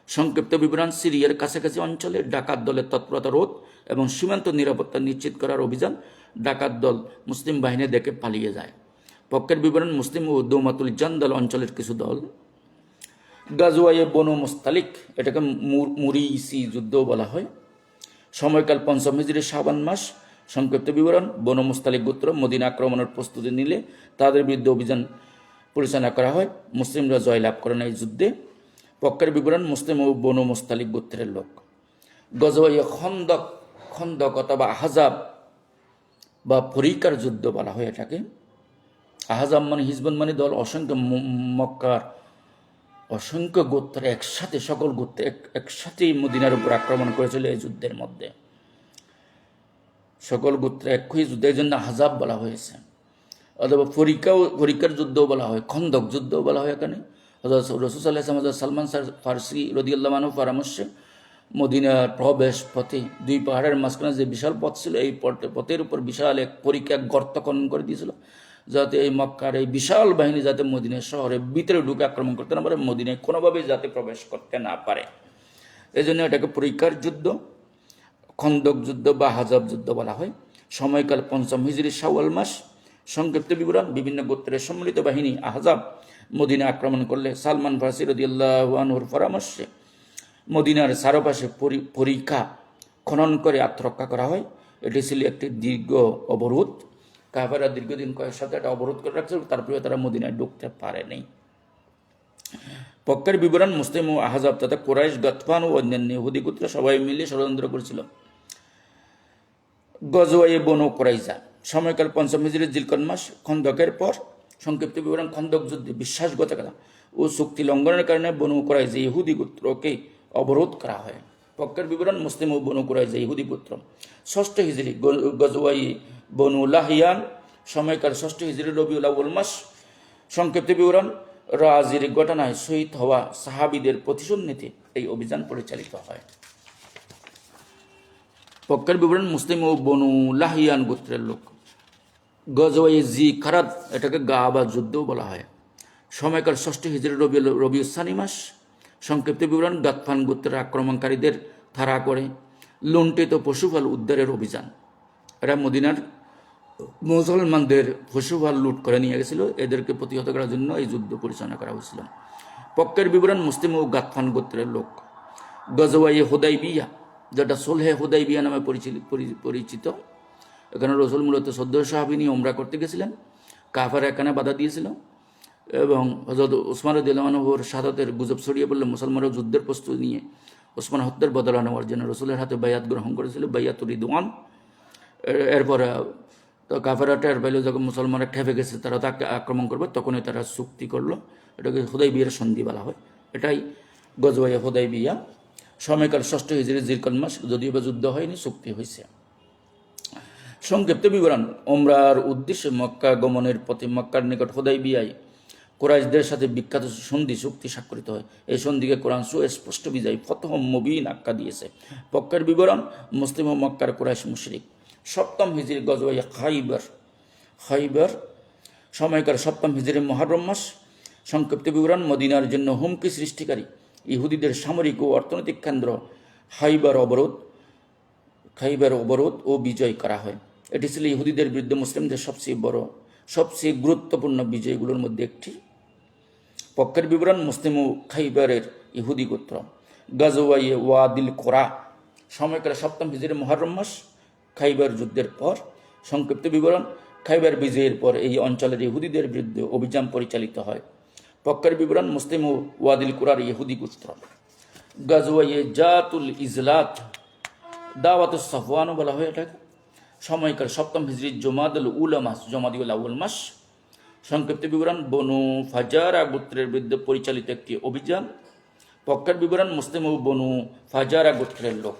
সংক্ষিপ্ত বিবরণ: সিরিয়ার কাছাকাছি অঞ্চলে ডাকাত দলের তৎপরতা রোধ এবং সীমান্ত নিরাপত্তা নিশ্চিত করার অভিযান। ডাকাত দল মুসলিম বাহিনী দেখে পালিয়ে যায়। পক্কের বিবরণ: মুসলিম ও দৌমাতুল জান্দাল অঞ্চলের কিছু দল। গাজওয়ায়ে বনু মুস্তালিক, এটাকে মুরিসি যুদ্ধও বলা হয়। সময়কাল 5 হিজরি শাবান মাস। সংক্ষিপ্ত বিবরণ: বনু মুস্তালিক গোত্র মদিনা আক্রমণের প্রস্তুতি নিলে তাদের বিরুদ্ধে অভিযান পরিচালনা করা হয়। মুসলিমরা জয়লাভ করেন এই যুদ্ধে। পক্কের বিবরণ: মুসলিম ও বনু মুস্তালিক গোত্রের লোক। গজওয়ায়ে খন্দক, খন্দক অথবা আহজাব বা ফরিকার যুদ্ধ বলা হয় এটাকে। আহজাব মানে হিজবুন মানে দল, অসংখ্য মক্কার অসংখ্য গোত্র একসাথে, সকল গোত্র একসাথেই মদিনার উপর আক্রমণ করেছিল এই যুদ্ধের মধ্যে। সকল গোত্র একই যুদ্ধ, এই জন্য আহজাব বলা হয়েছে। অথবা ফরিকার যুদ্ধও বলা হয়, খন্দক যুদ্ধও বলা হয় এখানে। রাসূল সাল্লাল্লাহু আলাইহি ওয়াসাল্লাম সালমান ফারসি রাদিয়াল্লাহু আনহু পরামর্শে মদিনার প্রবেশ পথে 2 পাহাড়ের মাঝখানে যে বিশাল পথ ছিল, এই পথের উপর বিশাল এক পরীক্ষা গর্ত খনন করে দিয়েছিল, যাতে এই মক্কার এই বিশাল বাহিনী যাতে মদিনা শহরে ভিতরে ঢুকে আক্রমণ করতে না পারে, মদিনায় কোনোভাবেই যাতে প্রবেশ করতে না পারে। এই জন্য এটাকে পরীক্ষার যুদ্ধ, খন্দক যুদ্ধ বা আহজাব যুদ্ধ বলা হয়। সময়কাল 5 হিজরি শাওয়াল মাস। সংক্ষিপ্ত বিবরণ: বিভিন্ন গোত্রের সম্মিলিত বাহিনী আহজাব মদিনা আক্রমণ করলে সালমান ফারসি রাদিয়াল্লাহু আনহুর পরামর্শে মদিনার চারপাশে পরীক্ষা খনন করে আত্মরক্ষা করা হয়। এটি ছিল একটি দীর্ঘ অবরোধ। কাফেররা দীর্ঘদিন কয়েক সাথে এটা অবরোধ করে রাখছিল, তারপরে তারা মদিনায় ঢুকতে পারেনি। পক্কের বিবরণ: মুসলিম ও আহজাব তথা কুরাইশ, গতফান ও অন্যান্য ইহুদি গোত্র সবাই মিলে ষড়যন্ত্র করেছিল। গজওয়ায়ে বনু কুরাইজা। সময়কাল 5 হিজরি জিলকদ মাস। খন্দকের পর। সংক্ষিপ্ত বিবরণ: খন্দক যুদ্ধে বিশ্বাসঘাতকতা ও চুক্তি লঙ্ঘনের কারণে বনু কুরাইজা ইহুদি গোত্রকে অবরোধ করা হয়। পক্কের বিবরণ: মুসলিম ও বনু কুরাইজা ইহুদি গোত্র। 6 হিজরি গজওয়ায়ে বনু লাহিয়ান। সময়কাল 6 হিজরি রবিউল আউয়াল মাস। সংক্ষিপ্ত বিবরণ: রাজির ঘটনায় শহীদ হওয়া সাহাবীদের প্রতিশোধ নিতে এই অভিযান পরিচালিত হয়। পক্কের বিবরণ: মুসলিম ও বনু লাহিয়ান গোত্রের লোক। গজওয়ায়ে জি খারাত, এটাকে গাবা যুদ্ধও বলা হয়। সময়কাল 6 হিজরি রবিউল সানি মাস। সংক্ষিপ্ত বিবরণ: গাতফান গোত্রের আক্রমণকারীদের তাড়া করে লুণ্ঠিত পশুপাল উদ্ধারের অভিযান। এরা মদিনার মুসলমানদের পশুপাল লুট করে নিয়ে গেছিল, এদেরকে প্রতিহত করার জন্য এই যুদ্ধ পরিচালনা করা হয়েছিল। পক্কের বিবরণ: মুসলিম ও গাতফান গোত্রের লোক। গজওয়ায়ে হুদাইবিয়া, যেটা সুলহে হুদাইবিয়া নামে পরিচিত। এখানে রাসূল মূলত 14 সাহাবী নিয়ে উমরা করতে গেছিলেন। কাফেররা এখানে বাধা দিয়েছিল। এবং হযরত ওসমান রাদিয়াল্লাহু আনহুর শাহাদাতের গুজব ছড়িয়ে পড়লে মুসলমানরা যুদ্ধের প্রস্তুতি নিয়ে ওসমান হত্যার বদলা নেওয়ার জন্য রসুলের হাতে বায়াত গ্রহণ করেছিল, বায়াতুর রিদওয়ান। এরপরে তো কাফেররা টের পাইল যখন মুসলমানরা খেপে গেছে, তারা তাকে আক্রমণ করবে, তখনই তারা চুক্তি করলো। এটাকে হুদাইবিয়ার সন্ধি বলা হয়। এটাই গজওয়ায়ে হুদাইবিয়া। সময়কাল 6 হিজরি জিলকদ মাস, যদিও বা যুদ্ধ হয়নি, চুক্তি হয়েছে। সংক্ষিপ্ত বিবরণ: ওমরার উদ্দেশ্যে মক্কা গমনের পথে মক্কার নিকট হুদাইবিয়ায় কুরাইশদের সাথে বিখ্যাত সন্ধি চুক্তি স্বাক্ষরিত হয়। এই সন্ধিকে কোরআন সুস্পষ্ট বিজয় ফতহ মুবিন আখ্যা দিয়েছে। পক্ষের বিবরণ: মুসলিম ও মক্কার কুরাইশ মুশরিক। 7ম হিজরি গজওয়ায়ে খাইবার, সময়কাল 7ম হিজরি মুহররম মাস। সংক্ষিপ্ত বিবরণ: মদিনার জন্য হুমকি সৃষ্টিকারী ইহুদিদের সামরিক ও অর্থনৈতিক কেন্দ্র খাইবার অবরোধ ও বিজয় করা হয়। এটি ছিল ইহুদিদের বিরুদ্ধে মুসলিমদের সবচেয়ে গুরুত্বপূর্ণ বিজয়গুলোর মধ্যে একটি। পক্ষের বিবরণ: মুসলিম ও খাইবারের ইহুদি গোত্র। গাজওয়ায়ে ওয়াদিল কোরা, সময়কাল 7ম হিজরি মুহররম মাস, খাইবার যুদ্ধের পর। সংক্ষিপ্ত বিবরণ: খাইবার বিজয়ের পর এই অঞ্চলের ইহুদিদের বিরুদ্ধে অভিযান পরিচালিত হয়। পক্ষের বিবরণ: মুসলিম ও ওয়াদিল কোরার ইহুদি গোত্র। গাজওয়ায়ে জাতুল ইজলাত, দাওয়াতুস সাফওয়ানও বলা হয় এটাকে। সময়কাল 7ম হিজরি জমাদুল উলা মাস, জমাদিউল আউয়াল মাস। সংক্ষিপ্ত বিবরণ: বনু ফাজারা গোত্রের বিরুদ্ধে পরিচালিত একটি অভিযান। পক্ষের বিবরণ: মুসলিম ও বনু ফাজারা গোত্রের লোক।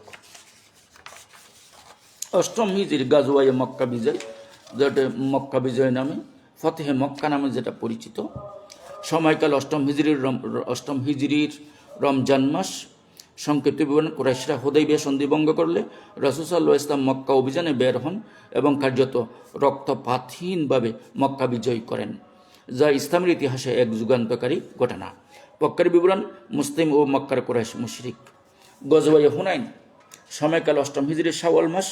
8ম হিজরি গাজওয়ায়ে মক্কা বিজয়, যেটা মক্কা বিজয় নামে, ফতেহে মক্কা নামে যেটা পরিচিত। সময়কাল 8ম হিজরির রমজান মাস। সংক্ষিপ্ত বিবরণ: কুরাইশরা হুদাইবিয়া সন্ধি ভঙ্গ করলে রাসূল সাল্লাল্লাহু আলাইহি ওয়াসাল্লাম মক্কা অভিযানে বের হন এবং কার্যত রক্তপাতহীনভাবে মক্কা বিজয় করেন, যা ইসলামের ইতিহাসে এক যুগান্তকারী ঘটনা। পক্ষের বিবরণ: মুসলিম ও মক্কার কুরাইশ মুশরিক। গজওয়ায়ে হুনাইন, সময়কাল 8ম হিজরি শাওয়াল মাস,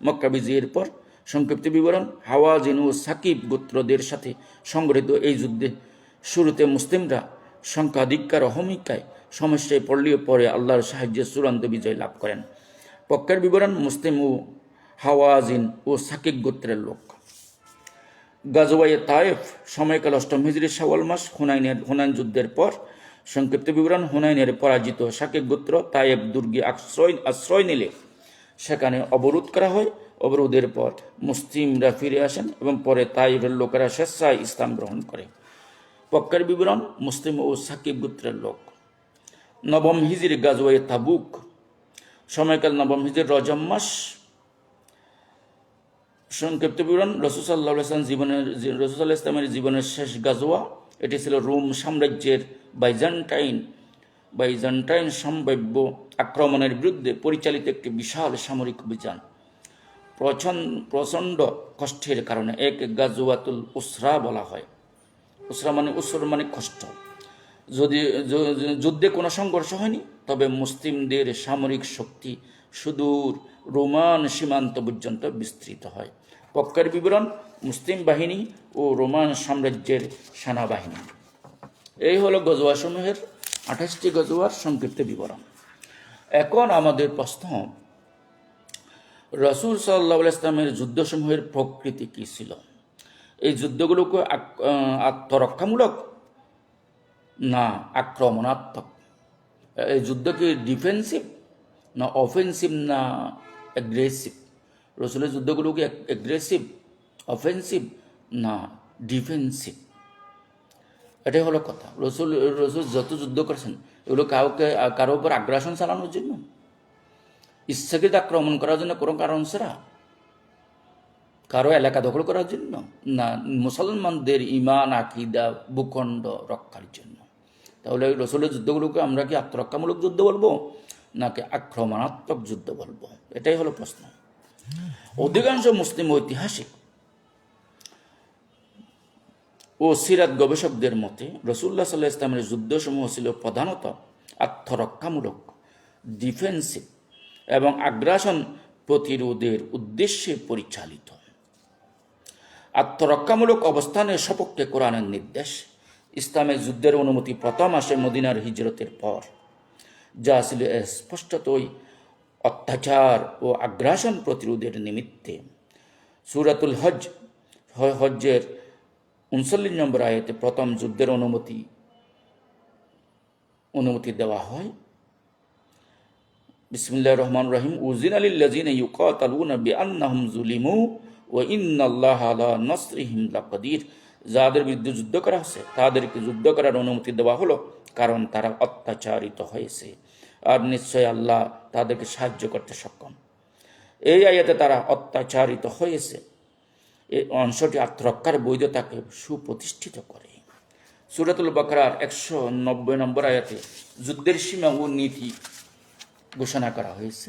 মক্কা বিজয়ের পর। সংক্ষিপ্ত বিবরণ: হাওয়াজিন ও সাকিব গোত্রদের সাথে সংগঠিত এই যুদ্ধে শুরুতে মুসলিমরা সংখ্যাধিক্যার অহমিকায় সমস্যায় পড়লেও পরে আল্লাহর সাহায্যে চূড়ান্ত বিজয় লাভ করেন। পক্ষের বিবরণ: মুসলিম ও হাওয়াজিন ও সাকিব গোত্রের লোক। গাজওয়ায়ে তায়েফ, সময়কাল 8ম হিজরি শাওয়াল মাস, হুনাইন যুদ্ধের পর। সংক্ষিপ্ত বিবরণ: হুনাইনের পরাজিত সাকিব গোত্র তায়েফ দুর্গে আশ্রয় নিলে সেখানে অবরোধ করা হয়। অবরোধের পর মুসলিমরা ফিরে আসেন এবং পরে তায়েফের লোকেরা স্বেচ্ছায় ইসলাম গ্রহণ করে। পক্ষের বিবরণ: মুসলিম ও সাকিব গোত্রের লোক। 9ম হিজরি গাজওয়ায়ে তাবুক, সময়কাল 9ম হিজরি রজব মাস। সংক্ষিপ্ত বিবরণ: রাসূল সাল্লাল্লাহু আলাইহি ওয়াসাল্লামের জীবনের শেষ গাজওয়া। এটি ছিল রোম সাম্রাজ্যের বাইজান্টাইন সম্ভাব্য আক্রমণের বিরুদ্ধে পরিচালিত একটি বিশাল সামরিক অভিযান। প্রচণ্ড কষ্টের কারণে এক গাজওয়াতুল উসরা বলা হয়। উসর মানে কষ্ট। যদি যুদ্ধে কোনো সংঘর্ষ হয়নি, তবে মুসলিমদের সামরিক শক্তি সুদূর রোমান সীমান্ত পর্যন্ত বিস্তৃত হয়। পক্ষের বিবরণ: মুসলিম বাহিনী ও রোমান সাম্রাজ্যের সেনাবাহিনী। এই হলো গজওয়াসমূহের 28টি গজওয়ার সংক্ষিপ্ত বিবরণ। এখন আমাদের প্রশ্ন, রাসূল সাল্লাল্লাহু আলাইহি ওয়াসাল্লামের যুদ্ধসমূহের প্রকৃতি কী ছিল? এই যুদ্ধগুলোকে আত্মরক্ষামূলক না আক্রমণাত্মক? এই যুদ্ধ কি ডিফেন্সিভ না অফেন্সিভ না অ্যাগ্রেসিভ? রসুলের যুদ্ধগুলো কি অ্যাগ্রেসিভ, অফেন্সিভ না ডিফেন্সিভ? এটাই হলো কথা। রসুল যত যুদ্ধ করেছেন এগুলো কারো উপর আগ্রাসন চালানোর জন্য, ইচ্ছাকৃত আক্রমণ করার জন্য কোনো কারণ ছাড়া, কারো এলাকা দখল করার জন্য না, মুসলমানদের ঈমান আকীদা ভূখণ্ড রক্ষার জন্য। তাহলে রসুলের যুদ্ধগুলোকে আমরা কি আত্মরক্ষামূলক যুদ্ধ বলবো নাকি আক্রমণাত্মক যুদ্ধ বলবো? এটাই হলো প্রশ্ন। অধিকাংশ মুসলিম ঐতিহাসিক ও সিরাত গবেষকদের মতে রাসূলুল্লাহ সাল্লাল্লাহু আলাইহি ওয়াসাল্লামের যুদ্ধসমূহ ছিল প্রধানত আত্মরক্ষামূলক, ডিফেন্সিভ এবং আগ্রাসন প্রতিরোধের উদ্দেশ্যে পরিচালিত। আত্মরক্ষামূলক অবস্থানের সপক্ষে কোরআনের নির্দেশ। ইসলামের যুদ্ধের অনুমতি প্রথম আসে মদিনার হিজরতের পর, যা ছিল স্পষ্টতই অত্যাচার ও আগ্রাসন প্রতিরোধের নিমিত্তে। সূরাতুল হজ্জের 39 নম্বর আয়াতে প্রথম যুদ্ধের অনুমতি দেওয়া হয়। বিসমিল্লাহির রহমানির রহিম। উযিনা লিল্লাযিনা ইউকাতালুনা বিআন্নাহুম যুলিমু ওয়া ইন্নাল্লাহা আলা নাসরিহিম লাকাদির। যাদের বিরুদ্ধে যুদ্ধ করা হচ্ছে তাদেরকে যুদ্ধ করার অনুমতি দেওয়া হলো, কারণ তারা অত্যাচারিত হয়েছে, আর নিশ্চয় আল্লাহ তাদেরকে সাহায্য করতে সক্ষম। এই আয়াতে তারা অত্যাচারিত হয়েছে এই অংশটি আত্মরক্ষার বৈধতাকে সুপ্রতিষ্ঠিত করে। সূরাতুল বাকারার 190 নম্বর আয়াতে যুদ্ধের সীমা ও নীতি ঘোষণা করা হয়েছে।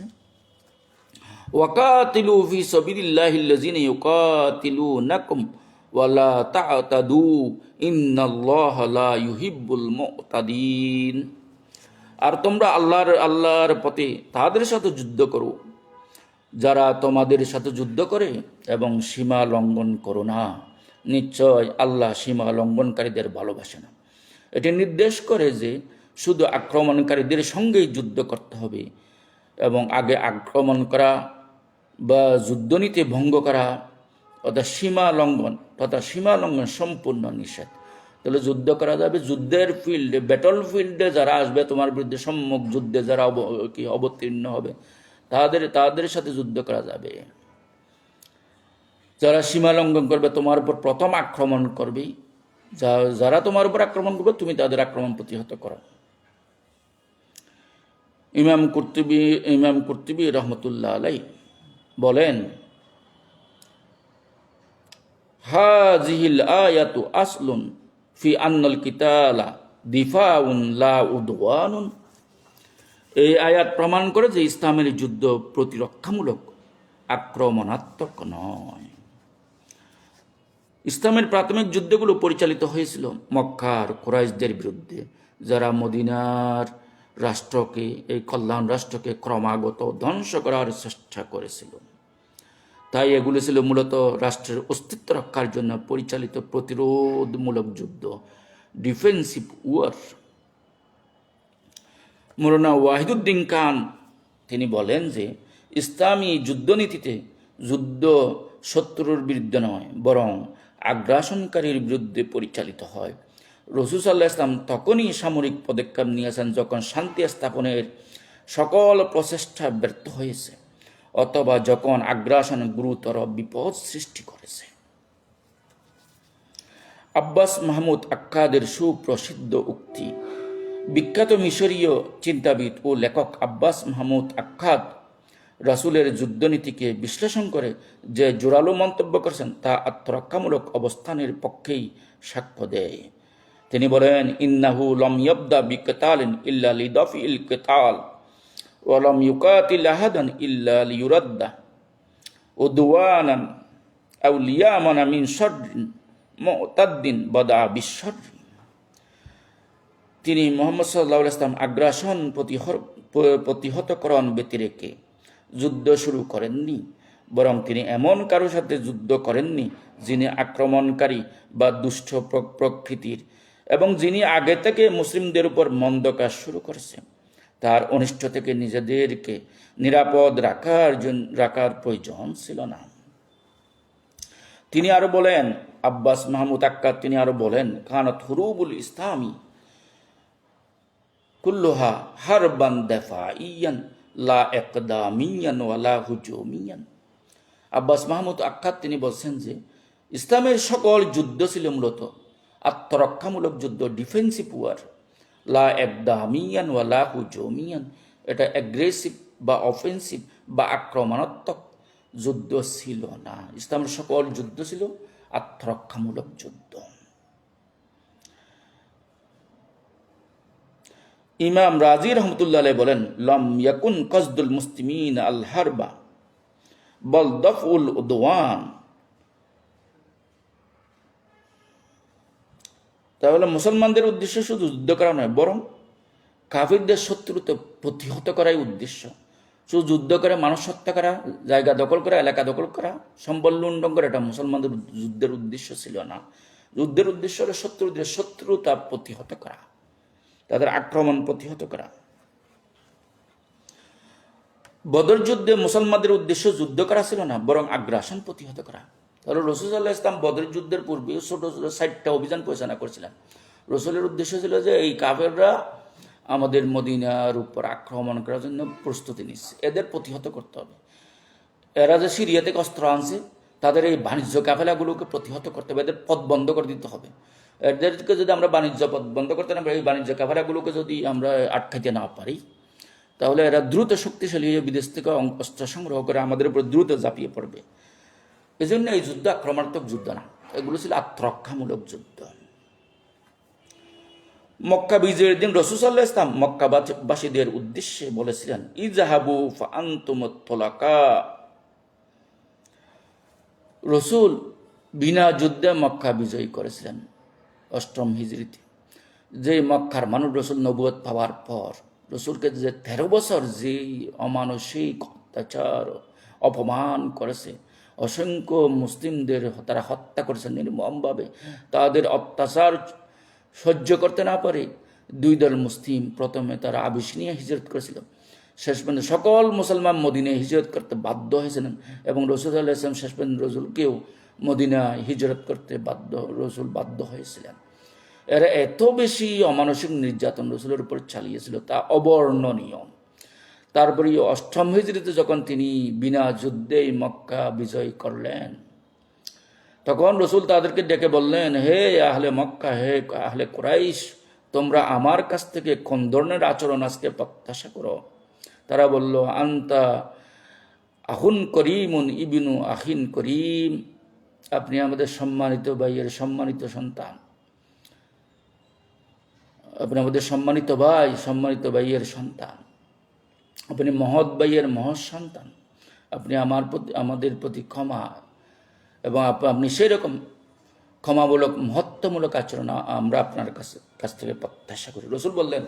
ওয়াকাতিলু ফি সাবিলিল্লাহিল্লাযিনা ইউকাতিলুনাকুম ওয়ালা তা'তাদু ইন্নাল্লাহা লা ইউহিব্বুল মু'তাদিন। আর তোমরা আল্লাহর পথে তাদের সাথে যুদ্ধ করো যারা তোমাদের সাথে যুদ্ধ করে, এবং সীমা লঙ্ঘন করো না, নিশ্চয় আল্লাহ সীমা লঙ্ঘনকারীদের ভালোবাসে না। এটি নির্দেশ করে যে শুধু আক্রমণকারীদের সঙ্গেই যুদ্ধ করতে হবে, এবং আগে আক্রমণ করা বা যুদ্ধনীতি ভঙ্গ করা অর্থাৎ সীমা লঙ্ঘন সম্পূর্ণ নিষেধ। তাহলে যুদ্ধ করা যাবে যুদ্ধের ফিল্ডে, ব্যাটল ফিল্ডে যারা আসবে তোমার বিরুদ্ধে, সম্মুখ যুদ্ধে যারা অবতীর্ণ হবে তাদের সাথে যুদ্ধ করা যাবে। যারা সীমা লঙ্ঘন করবে তোমার উপর প্রথম আক্রমণ করবে, যারা তোমার উপর আক্রমণ করবে তুমি তাদের আক্রমণ প্রতিহত করো। ইমাম কুরতুবী রহমতুল্লাহ আলাইহি বলেন, হাযিহিল আয়াতু আসলুন ফি আন্নাল কিতালা দিফাউন লা উদওয়ানুন। এই আয়াত প্রমাণ করে যে ইসলামের যুদ্ধ প্রতিরক্ষামূলক, আক্রমণাত্মক নয়। ইসলামের প্রাথমিক যুদ্ধগুলো পরিচালিত হয়েছিল মক্কার কুরাইশদের বিরুদ্ধে, যারা মদিনার রাষ্ট্রকে, এই কল্যাণ রাষ্ট্রকে ক্রমাগত ধ্বংস করার চেষ্টা করেছিল। তাই এগুলো ছিল মূলত রাষ্ট্রের অস্তিত্ব রক্ষার জন্য পরিচালিত প্রতিরোধমূলক যুদ্ধ, ডিফেন্সিভ ওয়ার। মৌলানা ওয়াহিদুদ্দিন খান তিনি বলেন যে ইসলামী যুদ্ধনীতিতে যুদ্ধ শত্রুর বিরুদ্ধে নয়, বরং আগ্রাসনকারীর বিরুদ্ধে পরিচালিত হয়। রাসূল সাল্লাল্লাহু আলাইহি ওয়াসাল্লাম তখনই সামরিক পদক্ষেপ নিয়েছেন যখন শান্তি স্থাপনের সকল প্রচেষ্টা ব্যর্থ হয়েছে, অথবা যখন আগ্রাসন গুরুতর বিপদ সৃষ্টি করেছে। আব্বাস মাহমুদ আক্কাদের সুপ্রসিদ্ধ উক্তি। বিখ্যাত মিশরীয় চিন্তাবিদ ও লেখক আব্বাস মাহমুদ আক্কাদ রাসূলের যুদ্ধনীতিকে বিশ্লেষণ করে যে জোরালো মন্তব্য করেছেন তা আত্মরক্ষামূলক অবস্থানের পক্ষেই সাক্ষ্য দেয়। তিনি বলেন, ইন্নাহু লাম ইয়াবদা বিকিতালিন ইল্লা লিদাফিল কিতাল ওয়া লাম ইউকাতিল আহাদান ইল্লা লিয়ুরাদ্দা উদওয়ানান আও লিয়ামানা মিন শাররিন মুতাদ্দিন বাদা বিশাররি। তিনি মুহাম্মদ সাল্লাল্লাহু আলাইহি ওয়াসাল্লাম আগ্রাসন প্রতিহতকরণ ব্যতিরেকে যুদ্ধ শুরু করেননি, বরং তিনি এমন কারোর সাথে যুদ্ধ করেননি যিনি আক্রমণকারী বা দুষ্ট প্রকৃতির, এবং যিনি আগে থেকে মুসলিমদের উপর মন্দ কাজ শুরু করেছেন। তার অনিষ্ট থেকে নিজেদেরকে নিরাপদ রাখার প্রয়োজন ছিল না। তিনি আরো বলেন, আব্বাস মাহমুদ আক্কাদ তিনি আরো বলেন, কানাত হুরুবুল ইসলামী কুল্লুহা হারবান দাফাইয়ান লা ইকদামিয়ান ওয়ালা হুজুমিয়ান। আব্বাস মাহমুদ আক্কাদ তিনি বলছেন যে ইসলামের সকল যুদ্ধ ছিল মূলত আত্মরক্ষামূলক যুদ্ধ, ডিফেন্সিভ ওয়ার। লা ইকদামিয়ান ওয়ালা হুজুমিয়ান, এটা অ্যাগ্রেসিভ বা অফেন্সিভ বা আক্রমণাত্মক যুদ্ধ ছিল না। ইসলামের সকল যুদ্ধ ছিল আত্মরক্ষামূলক যুদ্ধ। ইমাম রাজি রহমতুল্লাহ আলাইহি বলেন, লাম ইয়াকুন কসদুল মুসলিমিন আল হারবা বল দফউল উদওয়ান। তাহলে মুসলমানদের উদ্দেশ্য শুধু যুদ্ধ করা নয়, বরং কাফিরদের শত্রুতে প্রতিহত করাই উদ্দেশ্য। শুধু যুদ্ধ করে মানুষ হত্যা করা, জায়গা দখল করা, এলাকা দখল করা, সম্বল লুণ্ঠন করা, এটা মুসলমানদের যুদ্ধের উদ্দেশ্য ছিল না। যুদ্ধের উদ্দেশ্য হলো শত্রুতা প্রতিহত করা, তাদের আক্রমণ প্রতিহত করা। বদর যুদ্ধে মুসলমানদের উদ্দেশ্য যুদ্ধ করা ছিল না, বরং আগ্রাসন প্রতিহত করা। তাহলে রসুল সাল্লাহ ইসলাম বদরের যুদ্ধের পূর্বে ছোট ছোট 60টা অভিযান পরিচালনা করেছিলেন। রসুলের উদ্দেশ্য ছিল যে এই কাফেররা আমাদের মদিনার উপর আক্রমণ করার জন্য প্রস্তুতি নিচ্ছে, এদের প্রতিহত করতে হবে। এরা যে সিরিয়া থেকে অস্ত্র আনছে, তাদের এই বাণিজ্য কাফেলাগুলোকে প্রতিহত করতে হবে, এদের পথ বন্ধ করে দিতে হবে। এদেরকে যদি আমরা বাণিজ্য পথ বন্ধ করতে না পারি, এই বাণিজ্য কাফেলাগুলোকে যদি আমরা আটকাইতে না পারি, তাহলে এরা দ্রুত শক্তিশালী হয়ে বিদেশ থেকে অস্ত্র সংগ্রহ করে আমাদের উপর দ্রুত ঝাঁপিয়ে পড়বে। এই জন্য এই যুদ্ধ আক্রমণাত্মক যুদ্ধ না, এগুলো ছিল আত্মরক্ষামূলক যুদ্ধ। মক্কা বিজয়ের দিন রাসূল সাল্লাল্লাহু আলাইহি ওয়াসাল্লাম মক্কাবাসীদের উদ্দেশ্যে বলেছিলেন, ইযহাবু ফাআনতুমুত তুলাকা। রসুল বিনা যুদ্ধে মক্কা বিজয় করেছিলেন 8ম হিজরিতে। যে মক্কার মানুষ রসুল নবুয়ত পাওয়ার পর রসুলকে যে 13 বছর যে অমানসিক অত্যাচার অপমান করেছে, অসংখ্য মুসলিমদের তারা হত্যা করেছে নির্মমভাবে, তাদের অত্যাচার সহ্য করতে না পারে দুই দল মুসলিম প্রথমে তারা আবিসিনিয়া হিজরত করেছিল। শেষ পর্যন্ত সকল মুসলমান মদিনায় হিজরত করতে বাধ্য হয়েছিলেন এবং রসুল সাল্লাল্লাহু আলাইহি ওয়াসাল্লাম শেষ পর্যন্ত রসুলকেও মদিনায় হিজরত করতে রসুল বাধ্য হয়েছিলেন। এরা এত বেশি অমানসিক নির্যাতন রসুলের উপর চালিয়েছিল, তা অবর্ণনীয়। তারপরে 8ম হিজরিতে যখন তিনি বিনা যুদ্ধেই মক্কা বিজয় করলেন, তখন রসুল তাদেরকে ডেকে বললেন, হে আহলে মক্কা, হে আহলে কুরাইশ, তোমরা আমার কাছ থেকে কোন ধরনের আচরণ আজকে প্রত্যাশা করো? তারা বলল, আন্তা আহুন করিমুন ইবনু আখিন করিম, আপনি আমাদের সম্মানিত ভাইয়ের সম্মানিত সন্তান, আপনি আমাদের সম্মানিত ভাই, সম্মানিত ভাইয়ের সন্তান, আপনি মহৎ ভাইয়ের মহৎ সন্তান, আপনি আমাদের প্রতি ক্ষমা, এবং আপনি সেই রকম ক্ষমামূলক মহত্বমূলক আচরণ আমরা আপনার কাছ থেকে প্রত্যাশা করি। রসুল বললেন,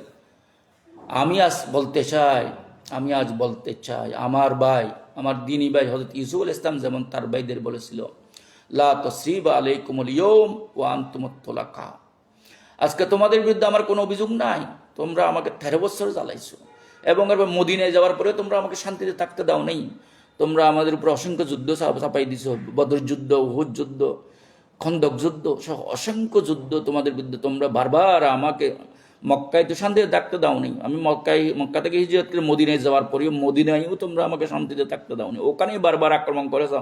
আমি আজ বলতে চাই আমার ভাই, আমার দিনী ভাই হযরত ইউসুফ আলাইহিস সালাম যেমন তার ভাইদের বলেছিল, লা তাসরিবা আলাইকুমুল ইয়াওম ওয়া আনতুমুত তুলাকা, আজকে তোমাদের বিরুদ্ধে আমার কোনো অভিযোগ নাই, তোমরা আমাকে 13 বছর জ্বালাইছো এবং এবার মদিনায় যাওয়ার পরে তোমরা আমাকে শান্তিতে থাকতে দাও নেই। তোমরা আমাদের উপর অসংখ্য যুদ্ধ চাপাই দিছো, বদর যুদ্ধ, উহুদ যুদ্ধ, খন্দক যুদ্ধ সহ অসংখ্য যুদ্ধ তোমাদের বিরুদ্ধে। তোমরা বারবার আমাকে মক্কায় তো শান্তিতে থাকতে দাও নেই। আমি মক্কা থেকে হিজরত করে মদিনায় যাওয়ার পরেও মদিনায়ও তোমরা আমাকে শান্তিতে থাকতে দাও নি, ওখানেই বারবার আক্রমণ করেছ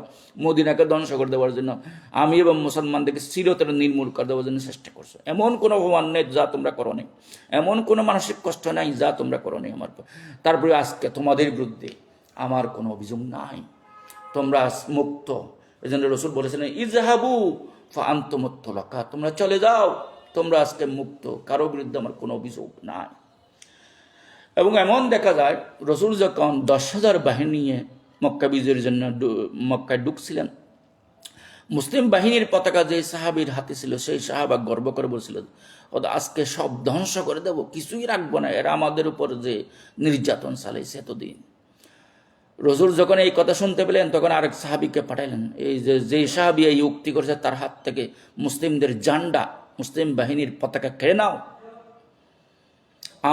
মদিনাকে ধ্বংস করে দেওয়ার জন্য, আমি এবং মুসলমানদেরকে চিরতরে নির্মূল করে দেওয়ার জন্য চেষ্টা করছো। এমন কোনো অপমান নেই যা তোমরা করো নেই, এমন কোনো মানসিক কষ্ট নাই যা তোমরা করো নেই আমার। তারপরে আজকে তোমাদের বিরুদ্ধে আমার কোনো অভিযোগ নাই, তোমরা মুক্ত। এই জন্য রসুল বলেছিলেন, ইযহাবু ফাআনতুমুত তুলাকা, তোমরা চলে যাও, তোমরা আজকে মুক্ত, কারো বিরুদ্ধে আমার কোনো অভিযোগ নাই। এবং এমন দেখা যায় রসুল যখন 10,000 বাহিনী নিয়ে মক্কা বিজয়ের জন্য মক্কায় ঢুকছিলেন, মুসলিম বাহিনীর পতাকা যে সাহাবীর হাতে ছিল, সেই সাহাবা গর্ব করে বলছিল, আজকে সব ধ্বংস করে দেব, কিছুই রাখবো না, এরা আমাদের উপর যে নির্যাতন চালাইছে এতদিন। রসুল যখন এই কথা শুনতে পেলেন, তখন আরেক সাহাবিকে পাঠাইলেন, এই যে সাহাবি এই উক্তি করেছে তার হাত থেকে মুসলিমদের জান্ডা, মুসলিম বাহিনীর পতাকা কেড়ে নাও,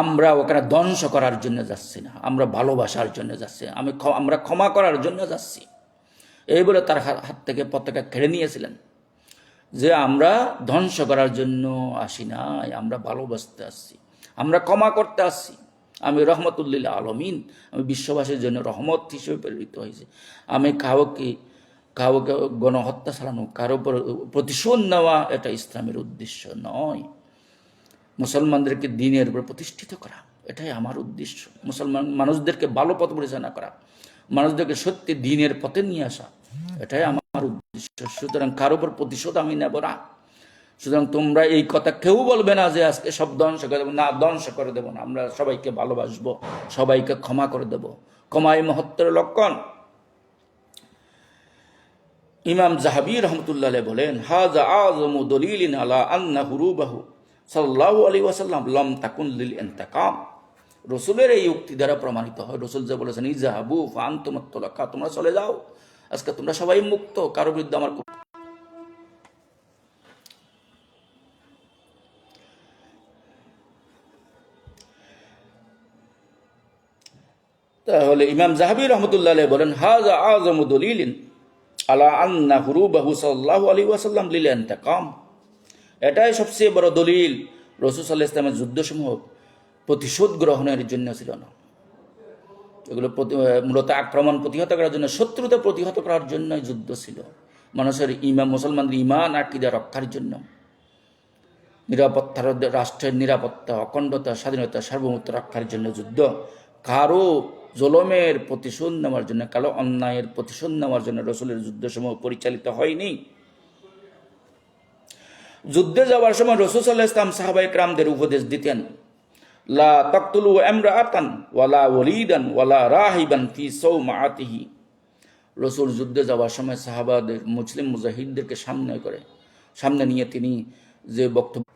আমরা ওখানে ধ্বংস করার জন্য যাচ্ছি না, আমরা ভালোবাসার জন্য যাচ্ছি, আমরা ক্ষমা করার জন্য যাচ্ছি। এই বলে তার হাত থেকে পতাকা কেড়ে নিয়েছিলেন, যে আমরা ধ্বংস করার জন্য আসি নাই, আমরা ভালোবাসতে আসছি, আমরা ক্ষমা করতে আসছি। আমি রহমতুল্লিল আলমিন, আমি বিশ্ববাসীর জন্য রহমত হিসেবে প্রেরিত হয়েছি। আমি কাউকে গণহত্যা চালানো, কারো প্রতিশোধ নেওয়া, এটা ইসলামের উদ্দেশ্য নয়। মুসলমানদেরকে দ্বীনের উপর প্রতিষ্ঠিত করা, এটাই আমার উদ্দেশ্য। মুসলমান মানুষদেরকে ভালো পথ পরিচালনা করা, মানুষদেরকে সত্যি দ্বীনের পথে নিয়ে আসা, এটাই আমার উদ্দেশ্য। সুতরাং কারো উপর প্রতিশোধ আমি নেব না। সুতরাং তোমরা এই কথা কেউ বলবে না যে আজকে সব ধ্বংস করে দেবো, না, ধ্বংস করে দেবো না, আমরা সবাইকে ভালোবাসবো, সবাইকে ক্ষমা করে দেব। ক্ষমাই মহত্বের লক্ষণ। ইমাম যাহাবী রাহমাতুল্লাহ আলাইহি বলেন, হাযা আযমু দলিলিন আলা আন্না হুরুবাহু সাল্লাল্লাহু আলাইহি ওয়াসাল্লাম লাম তাকুন লিল ইন্তিকাম। রসুলের এই উক্তি দ্বারা প্রমাণিত হয়, রসুল যে বলেছেন, ইযহাবু ফাআনতুমুত তুলাকা, তোমরা চলে যাও, আজকে তোমরা সবাই মুক্ত, কারো বিরুদ্ধে আমার। তাহলে ইমাম যাহাবী রাহমাতুল্লাহ আলাইহি বলেন, হাযা আযমু দলিলিন আলা আন্না হুরুবাহু সাল্লাল্লাহু আলাইহি ওয়াসাল্লাম লিল ইন্তিকাম। এটাই সবচেয়ে বড় দলিল রাসূল সাল্লাল্লাহু আলাইহি ওয়াসাল্লামের যুদ্ধসমূহ প্রতিশোধ গ্রহণের জন্য ছিল না। এগুলো মূলত আক্রমণ প্রতিহত করার জন্য, শত্রুতা প্রতিহত করার জন্য যুদ্ধ ছিল। মানুষের মুসলমানদের ঈমান আকীদা রক্ষার জন্য, নিরাপত্তার, রাষ্ট্রের নিরাপত্তা, অখণ্ডতা, স্বাধীনতা, সার্বভৌমত্ব রক্ষার জন্য যুদ্ধ। কারো জুলুমের প্রতিশোধ নেওয়ার জন্য, কারো অন্যায়ের প্রতিশোধ নেওয়ার জন্য রাসূলের যুদ্ধসমূহ পরিচালিত হয়নি। যুদ্ধে যাওয়ার সময় রাসূল সাল্লাল্লাহু আলাইহি ওয়াসাল্লাম সাহাবায়ে কেরামদের উপদেশ দিতেন, লা তাকতুলু ইমরাআতান ওয়ালা ওয়ালিদান ওয়ালা রাহিবান ফি সাওমাআতিহি। রাসূল যুদ্ধে যাওয়ার সময় সাহাবাদের, মুসলিম মুজাহিদদেরকে সামনে নিয়ে তিনি যে বক্তব্য,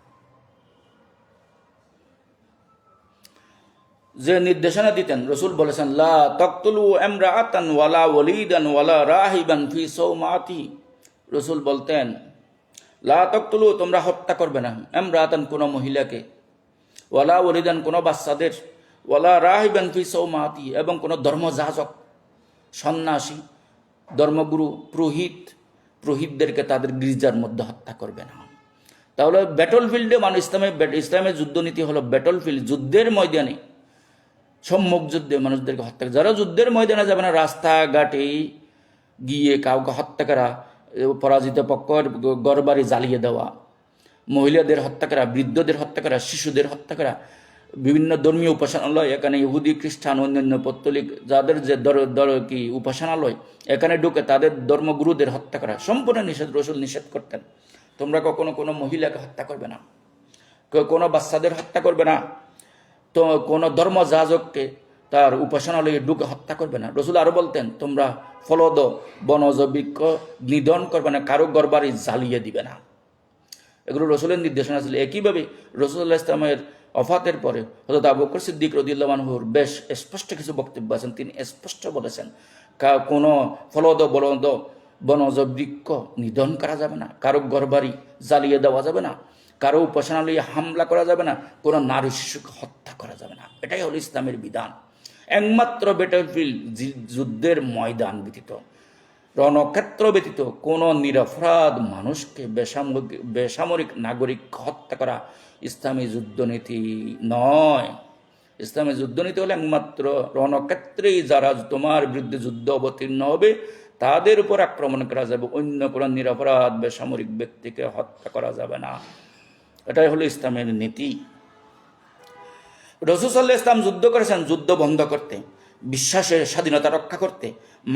যে নির্দেশনা দিতেন, রাসূল বলেছেন, লা তাকতুলু ইমরাআতান ওয়ালা ওয়ালিদান ওয়ালা রাহিবান ফি সাওমাআতিহি। রাসূল বলতেন, লা তাকতুলু, তোমরা হত্যা করবে না, ইমরাআতান, কোন মহিলাকে, ওয়ালা ওয়ালিদান, কোন বাচ্চাদের, ওয়ালা রাহিবান ফি সাওমাআতিহি, এবং কোন ধর্মযাজক, সন্ন্যাসী, ধর্মগুরু, পুরোহিতদেরকে তাদের গির্জার মধ্যে হত্যা করবে না। তাহলে ব্যাটল ফিল্ডে মানুষ, ইসলামের যুদ্ধনীতি হলো ব্যাটল ফিল্ড, যুদ্ধের ময়দানে, সম্মুখ যুদ্ধে মানুষদেরকে হত্যা। যারা যুদ্ধের ময়দানে যাবে না, রাস্তাঘাটে গিয়ে কাউকে হত্যা করা, পরাজিত পক্ষের ঘরবাড়ি জ্বালিয়ে দেওয়া, মহিলাদের হত্যা করা, বৃদ্ধদের হত্যা করা, শিশুদের হত্যা করা, বিভিন্ন ধর্মীয় উপাসনালয়, এখানে ইহুদি, খ্রিস্টান, অন্যান্য পত্তলিক যাদের যে উপাসনালয়, এখানে ঢুকে তাদের ধর্মগুরুদের হত্যা করা সম্পূর্ণ নিষেধ। রাসূল নিষেধ করতেন, তোমরা কখনো কোনো মহিলাকে হত্যা করবে না, কোনো বাচ্চাদের হত্যা করবে না, তো কোনো ধর্মযাজককে তার উপাসনালয়ে ঢুকে হত্যা করবে না। রাসূল আরো বলতেন, তোমরা ফলদ, বনজ বৃক্ষ নিধন করবে না, কারো ঘরবাড়ি জ্বালিয়ে দিবে না। এগুলো রাসূলের নির্দেশনা ছিল। একইভাবে রাসূল সাল্লাল্লাহু আলাইহি ওয়াসাল্লামের ওফাতের পরে হযরত আবু বকর সিদ্দিক রাদিয়াল্লাহু আনহুর বেশ স্পষ্ট কিছু বক্তব্য আছেন। তিনি স্পষ্ট বলেছেন, কোনো ফলদ, বনজ বৃক্ষ নিধন করা যাবে না, কারো ঘরবাড়ি জ্বালিয়ে দেওয়া যাবে না, কারো উপাসনালয়ে হামলা করা যাবে না, কোনো নারী শিশুকে হত্যা করা যাবে না। এটাই হলো ইসলামের বিধান। একমাত্র ব্যাটলফিল্ড, যুদ্ধের ময়দান ব্যতীত, রণক্ষেত্র ব্যতীত কোনো নিরপরাধ মানুষকে, বেসামরিক নাগরিক হত্যা করা ইসলামী যুদ্ধনীতি নয়। ইসলামী যুদ্ধনীতি হলো একমাত্র রণক্ষেত্রেই যারা তোমার বিরুদ্ধে যুদ্ধ অবতীর্ণ হবে তাদের উপর আক্রমণ করা যাবে, অন্য কোনো নিরপরাধ বেসামরিক ব্যক্তিকে হত্যা করা যাবে না। এটাই হলো ইসলামের নীতি। রাসূল সাল্লাল্লাহু আলাইহি ওয়াসাল্লাম যুদ্ধ করেছেন যুদ্ধ বন্ধ করতে, বিশ্বাসের স্বাধীনতা রক্ষা করতে,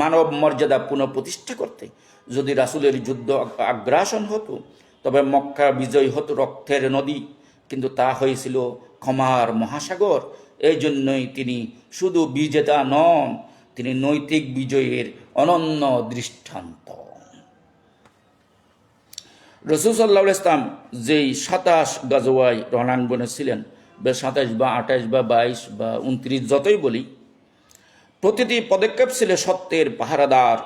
মানব মর্যাদা পুনঃপ্রতিষ্ঠা করতে। যদি রাসূলের যুদ্ধ আগ্রাসন হতো তবে মক্কা বিজয় হতো রক্তের নদী, কিন্তু তা হয়েছিল ক্ষমার মহাসাগর। এই জন্যই তিনি শুধু বিজেতা নন, তিনি নৈতিক বিজয়ের অনন্য দৃষ্টান্ত। রাসূল সাল্লাল্লাহু আলাইহি ওয়াসাল্লাম যেই 27 গাজওয়ায় রণাঙ্গনে ছিলেন, 27 বা 28 বা 22 বা 29 যতই বলি, প্রতিটি পদক্ষেপ ছিল সত্যের পাহারাদার।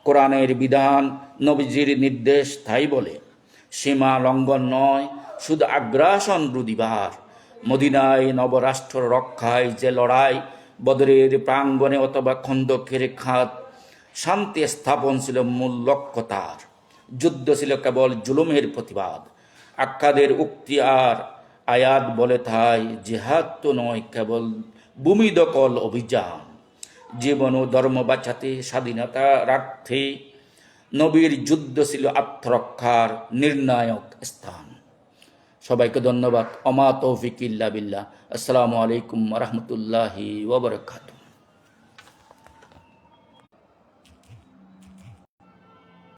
কোরআনের বিধান, নবীজির নির্দেশ তাই বলে, সীমা লঙ্ঘন নয়, শুধু আগ্রাসন রুদিবার। মদিনায় নবরাষ্ট্র রক্ষায় যে লড়াই, বদরের প্রাঙ্গণে অথবা খন্দকের খাত, শান্তি স্থাপন ছিল মূল লক্ষ্য তার। যুদ্ধ ছিল কেবল জুলুমের প্রতিবাদ। আক্কাদের উক্তি আর আয়াত বলে তাই, জিহাদ তো নয় কেবল ভূমি দখল অভিযান। জীবন ও ধর্ম বাঁচাতে, স্বাধীনতা রাখতে নবীর যুদ্ধ ছিল আত্মরক্ষার নির্ণায়ক স্থান। সবাইকে ধন্যবাদ। অমা তৌফিক ইল্লা বিল্লাহ। আসসালামু আলাইকুম ওয়া রাহমাতুল্লাহি ওয়া বারাকাতুহু।